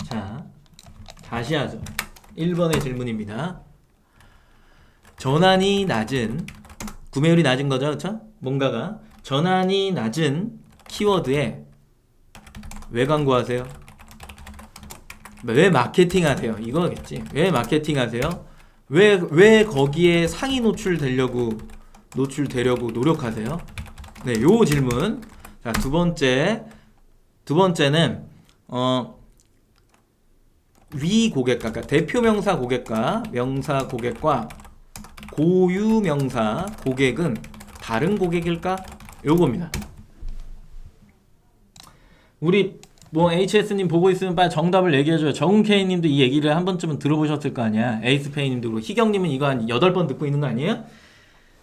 자, 다시 하죠. 1번의 질문입니다. 전환이 낮은, 구매율이 낮은 거죠, 그렇죠? 뭔가가 전환이 낮은 키워드에 왜 광고하세요? 왜 마케팅하세요? 이거겠지. 왜 마케팅하세요? 왜 거기에 상위 노출되려고 노력하세요? 네, 요 질문. 자, 두 번째는 위 고객과, 그러니까 대표 명사 고객과 고유명사 고객은 다른 고객일까? 요겁니다. 우리 뭐 HS님 보고 있으면 빨리 정답을 얘기해줘요. 정은K님도 이 얘기를 한 번쯤은 들어보셨을 거 아니야. 에이스페이님도 그렇고 희경님은 이거 한 8번 듣고 있는 거 아니에요?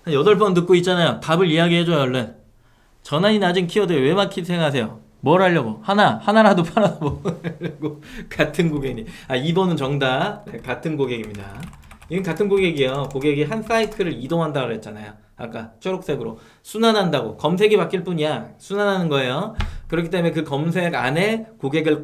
한 8번 듣고 있잖아요. 답을 이야기해줘요 얼른. 전환이 낮은 키워드에 왜 마케팅 하세요? 뭘 하려고? 하나라도 팔아보려고. 같은 고객님. 2번은 정답. 네, 같은 고객입니다. 이건 같은 고객이에요. 고객이 한 사이클을 이동한다고 그랬잖아요. 아까 초록색으로 순환한다고. 검색이 바뀔 뿐이야. 순환하는 거예요. 그렇기 때문에 그 검색 안에 고객을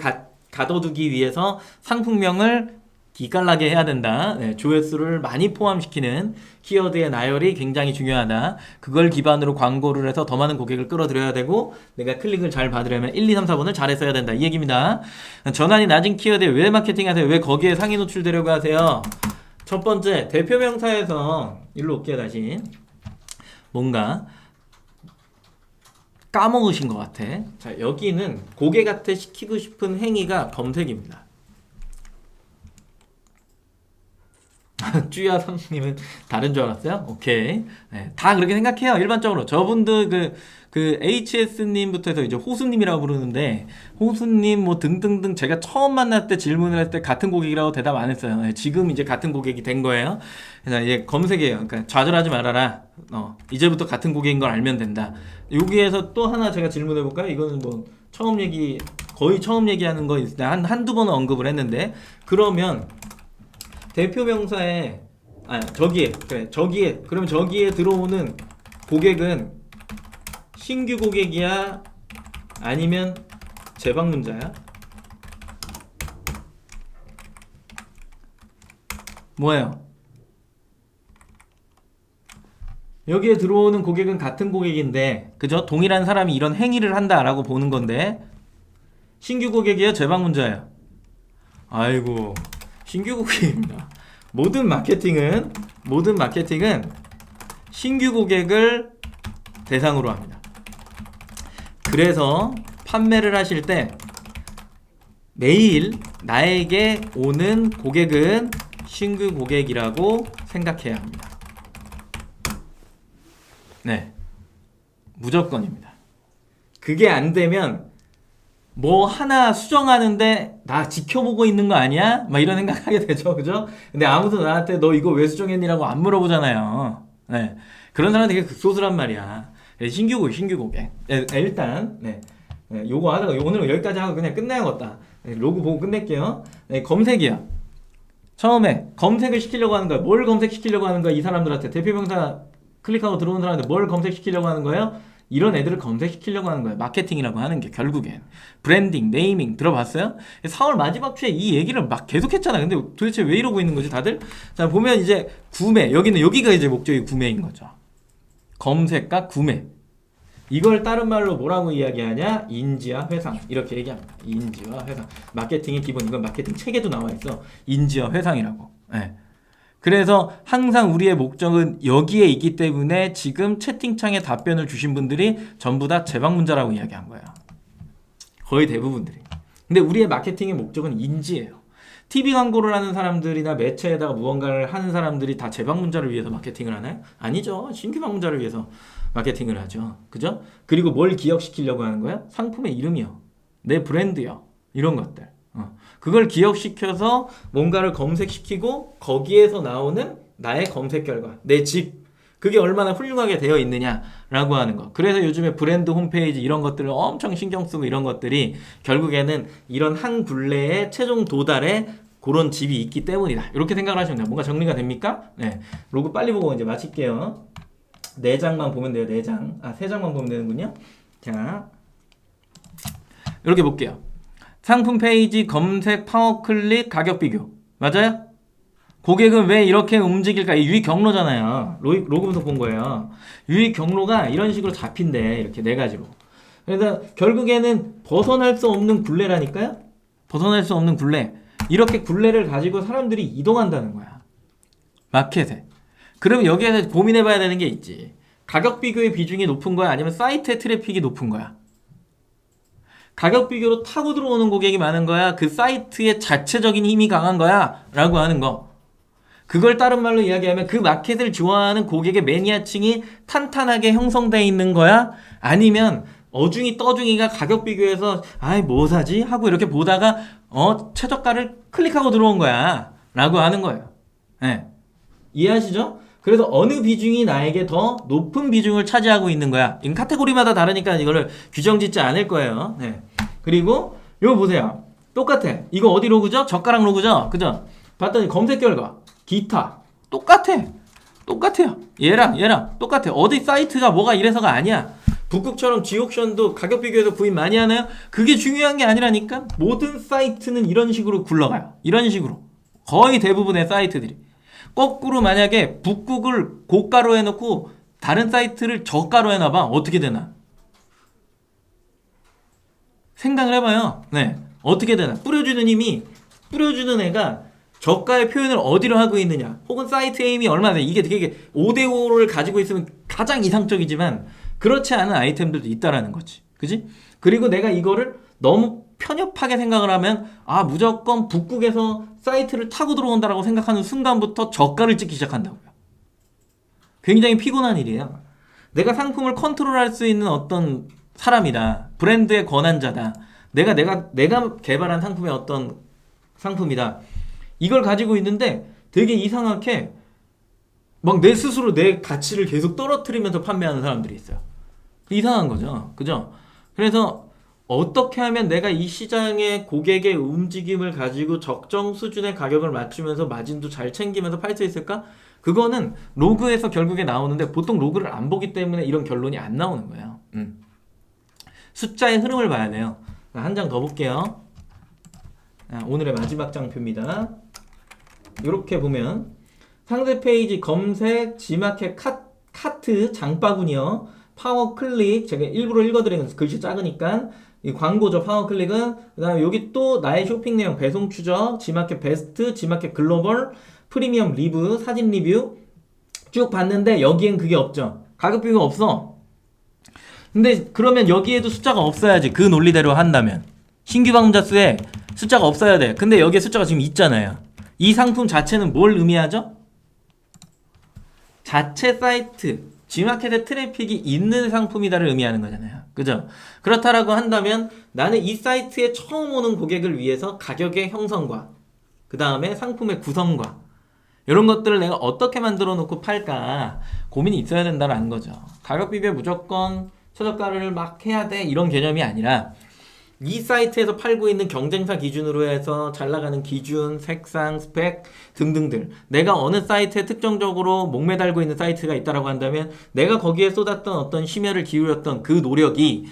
가둬두기 위해서 상품명을 기깔나게 해야 된다. 네, 조회수를 많이 포함시키는 키워드의 나열이 굉장히 중요하다. 그걸 기반으로 광고를 해서 더 많은 고객을 끌어들여야 되고 내가 클릭을 잘 받으려면 1, 2, 3, 4번을 잘 했어야 된다. 이 얘기입니다. 전환이 낮은 키워드에 왜 마케팅 하세요? 왜 거기에 상위 노출되려고 하세요? 첫 번째, 대표 명사에서 일로 올게요 다시. 뭔가 까먹으신 것 같아. 자, 여기는 고객한테 시키고 싶은 행위가 검색입니다. 쭈야 성님은 다른 줄 알았어요? 오케이. 네, 다 그렇게 생각해요. 일반적으로 저분들 그 HS님부터 해서 이제 호수님이라고 부르는데 호수님 뭐 등등등 제가 처음 만날 때 질문을 할 때 같은 고객이라고 대답 안 했어요. 네, 지금 이제 같은 고객이 된 거예요. 그래서 이제 검색해요. 그러니까 좌절하지 말아라. 이제부터 같은 고객인 걸 알면 된다. 여기에서 또 하나 제가 질문해 볼까요? 이거는 뭐 거의 처음 얘기하는 거 있을 때 한두 번은 언급을 했는데 그러면 대표 명사에 그럼 저기에 들어오는 고객은 신규 고객이야? 아니면 재방문자야? 뭐예요? 여기에 들어오는 고객은 같은 고객인데 그죠? 동일한 사람이 이런 행위를 한다라고 보는 건데 신규 고객이에요? 재방문자예요? 아이고 신규 고객입니다. 모든 마케팅은 신규 고객을 대상으로 합니다. 그래서 판매를 하실 때 매일 나에게 오는 고객은 신규 고객이라고 생각해야 합니다. 네, 무조건입니다. 그게 안 되면 뭐 하나 수정하는데 나 지켜보고 있는 거 아니야? 막 이런 생각하게 되죠, 그죠? 근데 아무도 나한테 너 이거 왜 수정했니라고 안 물어보잖아요. 네, 그런 사람 되게 극소수란 말이야. 신규 고객. 일단 요거 하다가 오늘은 여기까지 하고 그냥 끝내야겠다. 로고 보고 끝낼게요. 검색이야. 처음에 검색을 시키려고 하는 거야. 뭘 검색시키려고 하는 거야? 이 사람들한테 대표명사 클릭하고 들어오는 사람한테 뭘 검색시키려고 하는 거예요? 이런 애들을 검색시키려고 하는 거예요. 마케팅이라고 하는 게 결국엔 브랜딩, 네이밍 들어봤어요? 4월 마지막 주에 이 얘기를 막 계속했잖아. 근데 도대체 왜 이러고 있는 거지 다들? 자 보면 이제 구매 여기가 이제 목적이 구매인 거죠. 검색과 구매 이걸 다른 말로 뭐라고 이야기하냐? 인지와 회상 이렇게 얘기합니다. 인지와 회상 마케팅의 기본 이건 마케팅 책에도 나와 있어. 인지와 회상이라고. 네. 그래서 항상 우리의 목적은 여기에 있기 때문에 지금 채팅창에 답변을 주신 분들이 전부 다 재방문자라고 이야기한 거예요. 거의 대부분들이. 근데 우리의 마케팅의 목적은 인지예요. TV 광고를 하는 사람들이나 매체에다가 무언가를 하는 사람들이 다 재방문자를 위해서 마케팅을 하나요? 아니죠. 신규 방문자를 위해서 마케팅을 하죠. 그죠? 그리고 뭘 기억시키려고 하는 거야? 상품의 이름이요. 내 브랜드요. 이런 것들. 그걸 기억시켜서 뭔가를 검색시키고 거기에서 나오는 나의 검색 결과, 내 집 그게 얼마나 훌륭하게 되어 있느냐라고 하는 거. 그래서 요즘에 브랜드 홈페이지 이런 것들을 엄청 신경 쓰고 이런 것들이 결국에는 이런 한 굴레의 최종 도달에 그런 집이 있기 때문이다. 이렇게 생각을 하시면 돼요. 뭔가 정리가 됩니까? 네. 로고 빨리 보고 이제 마칠게요. 4장만 보면 돼요. 4장. 3장만 보면 되는군요. 자, 이렇게 볼게요. 상품 페이지 검색 파워 클릭 가격 비교 맞아요? 고객은 왜 이렇게 움직일까? 이 유익 경로잖아요. 로그부터 본 거예요. 유익 경로가 이런 식으로 잡힌대. 이렇게 4가지로. 그래서 결국에는 벗어날 수 없는 굴레라니까요. 벗어날 수 없는 굴레. 이렇게 굴레를 가지고 사람들이 이동한다는 거야. 마켓에. 그러면 여기에서 고민해봐야 되는 게 있지. 가격 비교의 비중이 높은 거야? 아니면 사이트의 트래픽이 높은 거야? 가격 비교로 타고 들어오는 고객이 많은 거야? 그 사이트의 자체적인 힘이 강한 거야? 라고 하는 거. 그걸 다른 말로 이야기하면 그 마켓을 좋아하는 고객의 매니아층이 탄탄하게 형성되어 있는 거야? 아니면 어중이 떠중이가 가격 비교해서 아이 뭐 사지? 하고 이렇게 보다가 최저가를 클릭하고 들어온 거야 라고 하는 거예요. 네. 이해하시죠? 그래서 어느 비중이 나에게 더 높은 비중을 차지하고 있는 거야. 이건 카테고리마다 다르니까 이거를 규정 짓지 않을 거예요. 네. 그리고 이거 보세요. 똑같아. 이거 어디 로그죠? 젓가락 로그죠? 그죠? 봤더니 검색 결과 기타 똑같아요. 얘랑 똑같아. 어디 사이트가 뭐가 이래서가 아니야. 북극처럼 지옥션도 가격 비교해서 구입 많이 하나요? 그게 중요한 게 아니라니까. 모든 사이트는 이런 식으로 굴러가요. 이런 식으로 거의 대부분의 사이트들이. 거꾸로 만약에 북극을 고가로 해놓고 다른 사이트를 저가로 해놔봐. 어떻게 되나? 생각을 해봐요. 네, 어떻게 되나? 뿌려주는 애가 저가의 표현을 어디로 하고 있느냐, 혹은 사이트 에임이 얼마나 돼. 이게 되게 5대5를 가지고 있으면 가장 이상적이지만 그렇지 않은 아이템들도 있다라는 거지. 그지? 그리고 내가 이거를 너무 편협하게 생각을 하면 무조건 북극에서 사이트를 타고 들어온다라고 생각하는 순간부터 저가를 찍기 시작한다고요. 굉장히 피곤한 일이에요. 내가 상품을 컨트롤할 수 있는 어떤 사람이다. 브랜드의 권한자다. 내가 개발한 상품의 어떤 상품이다. 이걸 가지고 있는데 되게 이상하게 막 내 스스로 내 가치를 계속 떨어뜨리면서 판매하는 사람들이 있어요. 이상한 거죠. 그죠? 그래서 어떻게 하면 내가 이 시장의 고객의 움직임을 가지고 적정 수준의 가격을 맞추면서 마진도 잘 챙기면서 팔 수 있을까? 그거는 로그에서 결국에 나오는데 보통 로그를 안 보기 때문에 이런 결론이 안 나오는 거예요. 숫자의 흐름을 봐야 돼요. 한 장 더 볼게요. 오늘의 마지막 장표입니다. 이렇게 보면 상세 페이지 검색 지마켓 카트 장바구니요. 파워 클릭, 제가 일부러 읽어드리는 글씨 작으니까 이 광고죠. 파워 클릭은. 그 다음에 여기 또 나의 쇼핑 내용, 배송 추적, 지마켓 베스트, 지마켓 글로벌, 프리미엄 리뷰, 사진 리뷰 쭉 봤는데 여기엔 그게 없죠. 가격 비교가 없어. 근데 그러면 여기에도 숫자가 없어야지. 그 논리대로 한다면 신규 방문자 수에 숫자가 없어야 돼. 근데 여기에 숫자가 지금 있잖아요. 이 상품 자체는 뭘 의미하죠? 자체 사이트 G마켓에 트래픽이 있는 상품이다를 의미하는 거잖아요. 그죠? 그렇다라고 한다면 나는 이 사이트에 처음 오는 고객을 위해서 가격의 형성과 그 다음에 상품의 구성과 이런 것들을 내가 어떻게 만들어 놓고 팔까 고민이 있어야 된다는 거죠. 가격 비교에 무조건 최저가를 막 해야 돼 이런 개념이 아니라 이 사이트에서 팔고 있는 경쟁사 기준으로 해서 잘 나가는 기준, 색상, 스펙 등등들, 내가 어느 사이트에 특정적으로 목매달고 있는 사이트가 있다라고 한다면 내가 거기에 쏟았던 어떤 심혈을 기울였던 그 노력이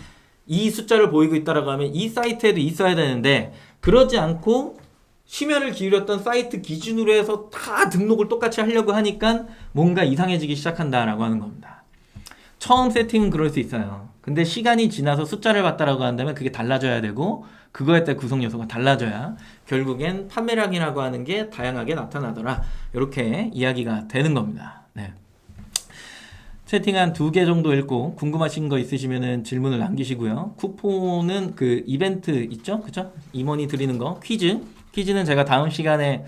이 숫자를 보이고 있다라고 하면 이 사이트에도 있어야 되는데 그러지 않고 심혈을 기울였던 사이트 기준으로 해서 다 등록을 똑같이 하려고 하니까 뭔가 이상해지기 시작한다라고 하는 겁니다. 처음 세팅은 그럴 수 있어요. 근데 시간이 지나서 숫자를 봤다라고 한다면 그게 달라져야 되고 그거에 따라 구성 요소가 달라져야 결국엔 판매량이라고 하는 게 다양하게 나타나더라. 이렇게 이야기가 되는 겁니다. 네. 채팅 한 2개 정도 읽고 궁금하신 거 있으시면 질문을 남기시고요. 쿠폰은 그 이벤트 있죠? 그죠? 임원이 드리는 거 퀴즈는 제가 다음 시간에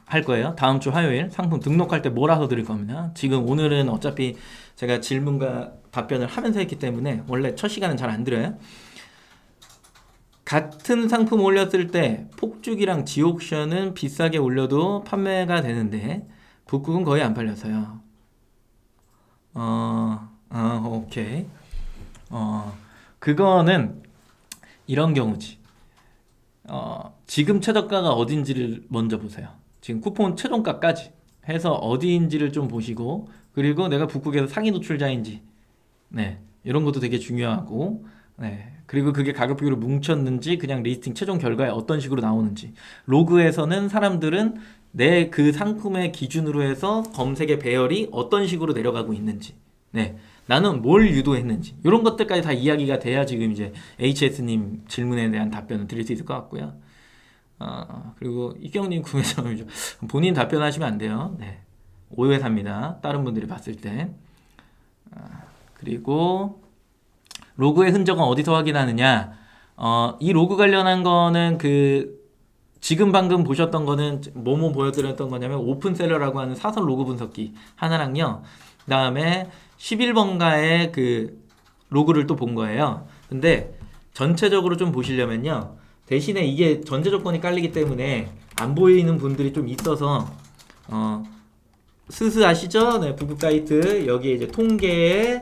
할 거예요. 다음 주 화요일 상품 등록할 때 몰아서 드릴 겁니다. 지금 오늘은 어차피 제가 질문과 답변을 하면서 했기 때문에 원래 첫 시간은 잘 안 드려요. 같은 상품 올렸을 때 폭죽이랑 지옥션은 비싸게 올려도 판매가 되는데 북극은 거의 안 팔려서요. 오케이. 그거는 이런 경우지. 지금 최저가가 어딘지를 먼저 보세요. 지금 쿠폰 최종가까지 해서 어디인지를 좀 보시고, 그리고 내가 북극에서 상위 노출자인지, 네, 이런 것도 되게 중요하고, 네, 그리고 그게 가격 비교로 뭉쳤는지 그냥 리스팅 최종 결과에 어떤 식으로 나오는지, 로그에서는 사람들은 내 그 상품의 기준으로 해서 검색의 배열이 어떤 식으로 내려가고 있는지, 네, 나는 뭘 유도했는지, 이런 것들까지 다 이야기가 돼야 지금 이제 HS님 질문에 대한 답변을 드릴 수 있을 것 같고요. 그리고 이경님 구매자님 본인 답변하시면 안 돼요. 네, 오해 삽니다. 다른 분들이 봤을 때. 그리고 로그의 흔적은 어디서 확인하느냐? 이 로그 관련한 거는 그 지금 방금 보셨던 거는 뭐뭐 보여드렸던 거냐면 오픈셀러라고 하는 사설 로그 분석기 하나랑요. 그다음에 11번가의 그 로그를 또 본 거예요. 근데 전체적으로 좀 보시려면요. 대신에 이게 전제 조건이 깔리기 때문에 안 보이는 분들이 좀 있어서 스스 아시죠? 네, 부국가이트 여기에 이제 통계에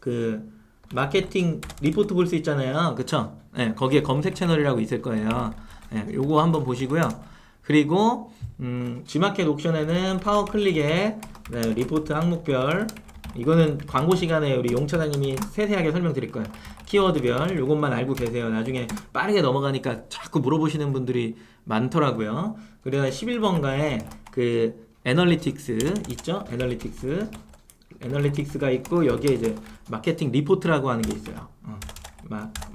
그 마케팅 리포트 볼 수 있잖아요. 그쵸? 네, 거기에 검색 채널이라고 있을 거예요. 네, 요거 한번 보시고요. 그리고 G마켓 옥션에는 파워 클릭에 네, 리포트 항목별 이거는 광고 시간에 우리 용 차장님이 세세하게 설명드릴 거예요. 키워드별 요것만 알고 계세요. 나중에 빠르게 넘어가니까 자꾸 물어보시는 분들이 많더라고요. 그래서 11번가에 그 애널리틱스 있죠? 애널리틱스가 있고 여기에 이제 마케팅 리포트라고 하는 게 있어요.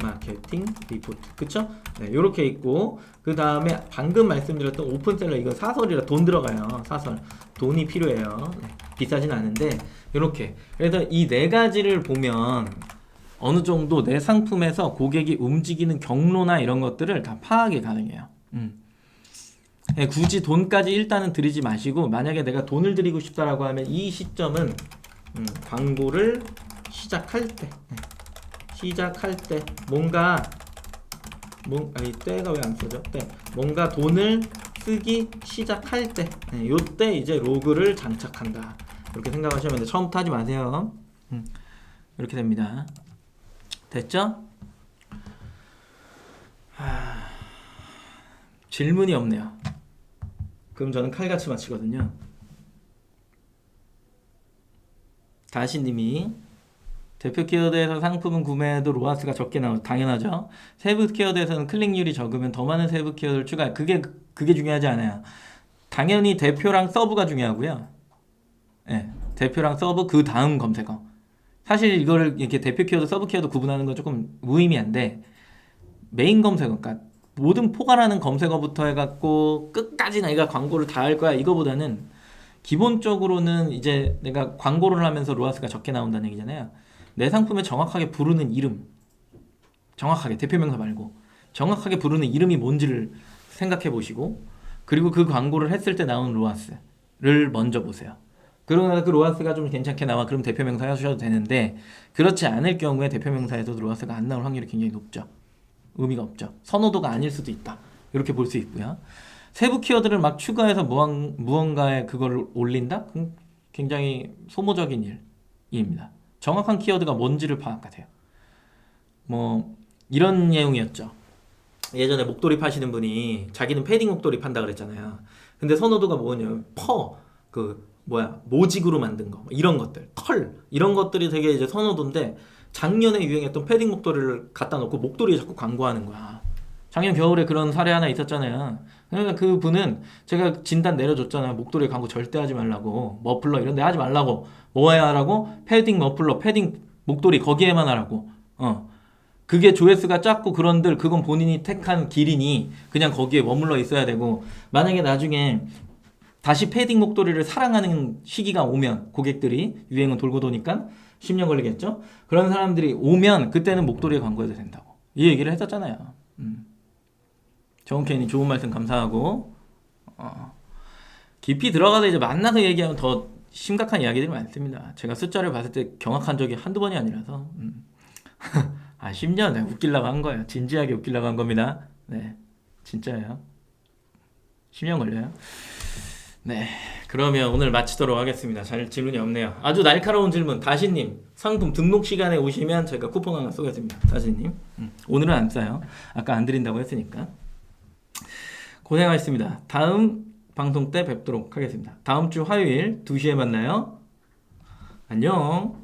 마케팅 리포트 그쵸? 네, 요렇게 있고 그 다음에 방금 말씀드렸던 오픈셀러 이건 사설이라 돈 들어가요. 사설 돈이 필요해요. 네, 비싸진 않은데 요렇게 그래서 이 네 가지를 보면 어느 정도 내 상품에서 고객이 움직이는 경로나 이런 것들을 다 파악이 가능해요. 네, 굳이 돈까지 일단은 들이지 마시고 만약에 내가 돈을 들이고 싶다라고 하면 이 시점은 광고를 시작할 때 뭔가 아니 때가 왜 안 써져? 때 뭔가 돈을 쓰기 시작할 때 요때 이제 로그를 장착한다 이렇게 생각하시면 돼. 처음부터 하지 마세요. 이렇게 됩니다. 됐죠? 질문이 없네요. 그럼 저는 칼같이 마치거든요. 다시님이 대표 키워드에서 상품은 구매해도 로아스가 적게 나오죠. 당연하죠. 세부 키워드에서는 클릭률이 적으면 더 많은 세부 키워드를 추가해. 그게 중요하지 않아요. 당연히 대표랑 서브가 중요하고요. 네, 대표랑 서브 그 다음 검색어. 사실 이거를 이렇게 대표 키워드, 서브 키워드 구분하는 건 조금 무의미한데 메인 검색어, 그러니까 모든 포괄하는 검색어부터 해갖고 끝까지 내가 광고를 다 할 거야 이거보다는 기본적으로는 이제 내가 광고를 하면서 로아스가 적게 나온다는 얘기잖아요. 내 상품에 정확하게 부르는 이름, 정확하게 대표명사 말고 정확하게 부르는 이름이 뭔지를 생각해 보시고 그리고 그 광고를 했을 때 나온 로아스를 먼저 보세요. 그러나 그 로아스가 좀 괜찮게 나와 그럼 대표명사 하셔도 되는데 그렇지 않을 경우에 대표명사에서도 로아스가 안 나올 확률이 굉장히 높죠. 의미가 없죠. 선호도가 아닐 수도 있다. 이렇게 볼 수 있고요. 세부 키워드를 막 추가해서 무언가에 그걸 올린다? 굉장히 소모적인 일입니다. 정확한 키워드가 뭔지를 파악하세요. 뭐 이런 내용이었죠. 예전에 목도리 파시는 분이 자기는 패딩 목도리 판다 그랬잖아요. 근데 선호도가 뭐냐면 모직으로 만든 거 이런 것들, 털 이런 것들이 되게 이제 선호도인데 작년에 유행했던 패딩 목도리를 갖다 놓고 목도리에 자꾸 광고하는 거야. 작년 겨울에 그런 사례 하나 있었잖아요. 그러니까 그 분은 제가 진단 내려줬잖아요. 목도리 광고 절대 하지 말라고. 머플러 이런 데 하지 말라고. 뭐 해야 하라고? 패딩 머플러, 패딩 목도리 거기에만 하라고. 그게 조회수가 작고 그런들 그건 본인이 택한 길이니 그냥 거기에 머물러 있어야 되고 만약에 나중에 다시 패딩 목도리를 사랑하는 시기가 오면 고객들이 유행은 돌고 도니까 10년 걸리겠죠? 그런 사람들이 오면 그때는 목도리에 광고해도 된다고 이 얘기를 했었잖아요. 정훈케이님 좋은 말씀 감사하고 깊이 들어가서 이제 만나서 얘기하면 더 심각한 이야기들이 많습니다. 제가 숫자를 봤을 때 경악한 적이 한두 번이 아니라서 10년 웃기려고 한 거예요. 진지하게 웃기려고 한 겁니다. 네, 진짜예요. 10년 걸려요. 네, 그러면 오늘 마치도록 하겠습니다. 잘 질문이 없네요. 아주 날카로운 질문. 다시님 상품 등록 시간에 오시면 제가 쿠폰 하나 쏘겠습니다. 다시님 오늘은 안 싸요. 아까 안 드린다고 했으니까. 고생하셨습니다. 다음 방송 때 뵙도록 하겠습니다. 다음 주 화요일 2시에 만나요. 안녕.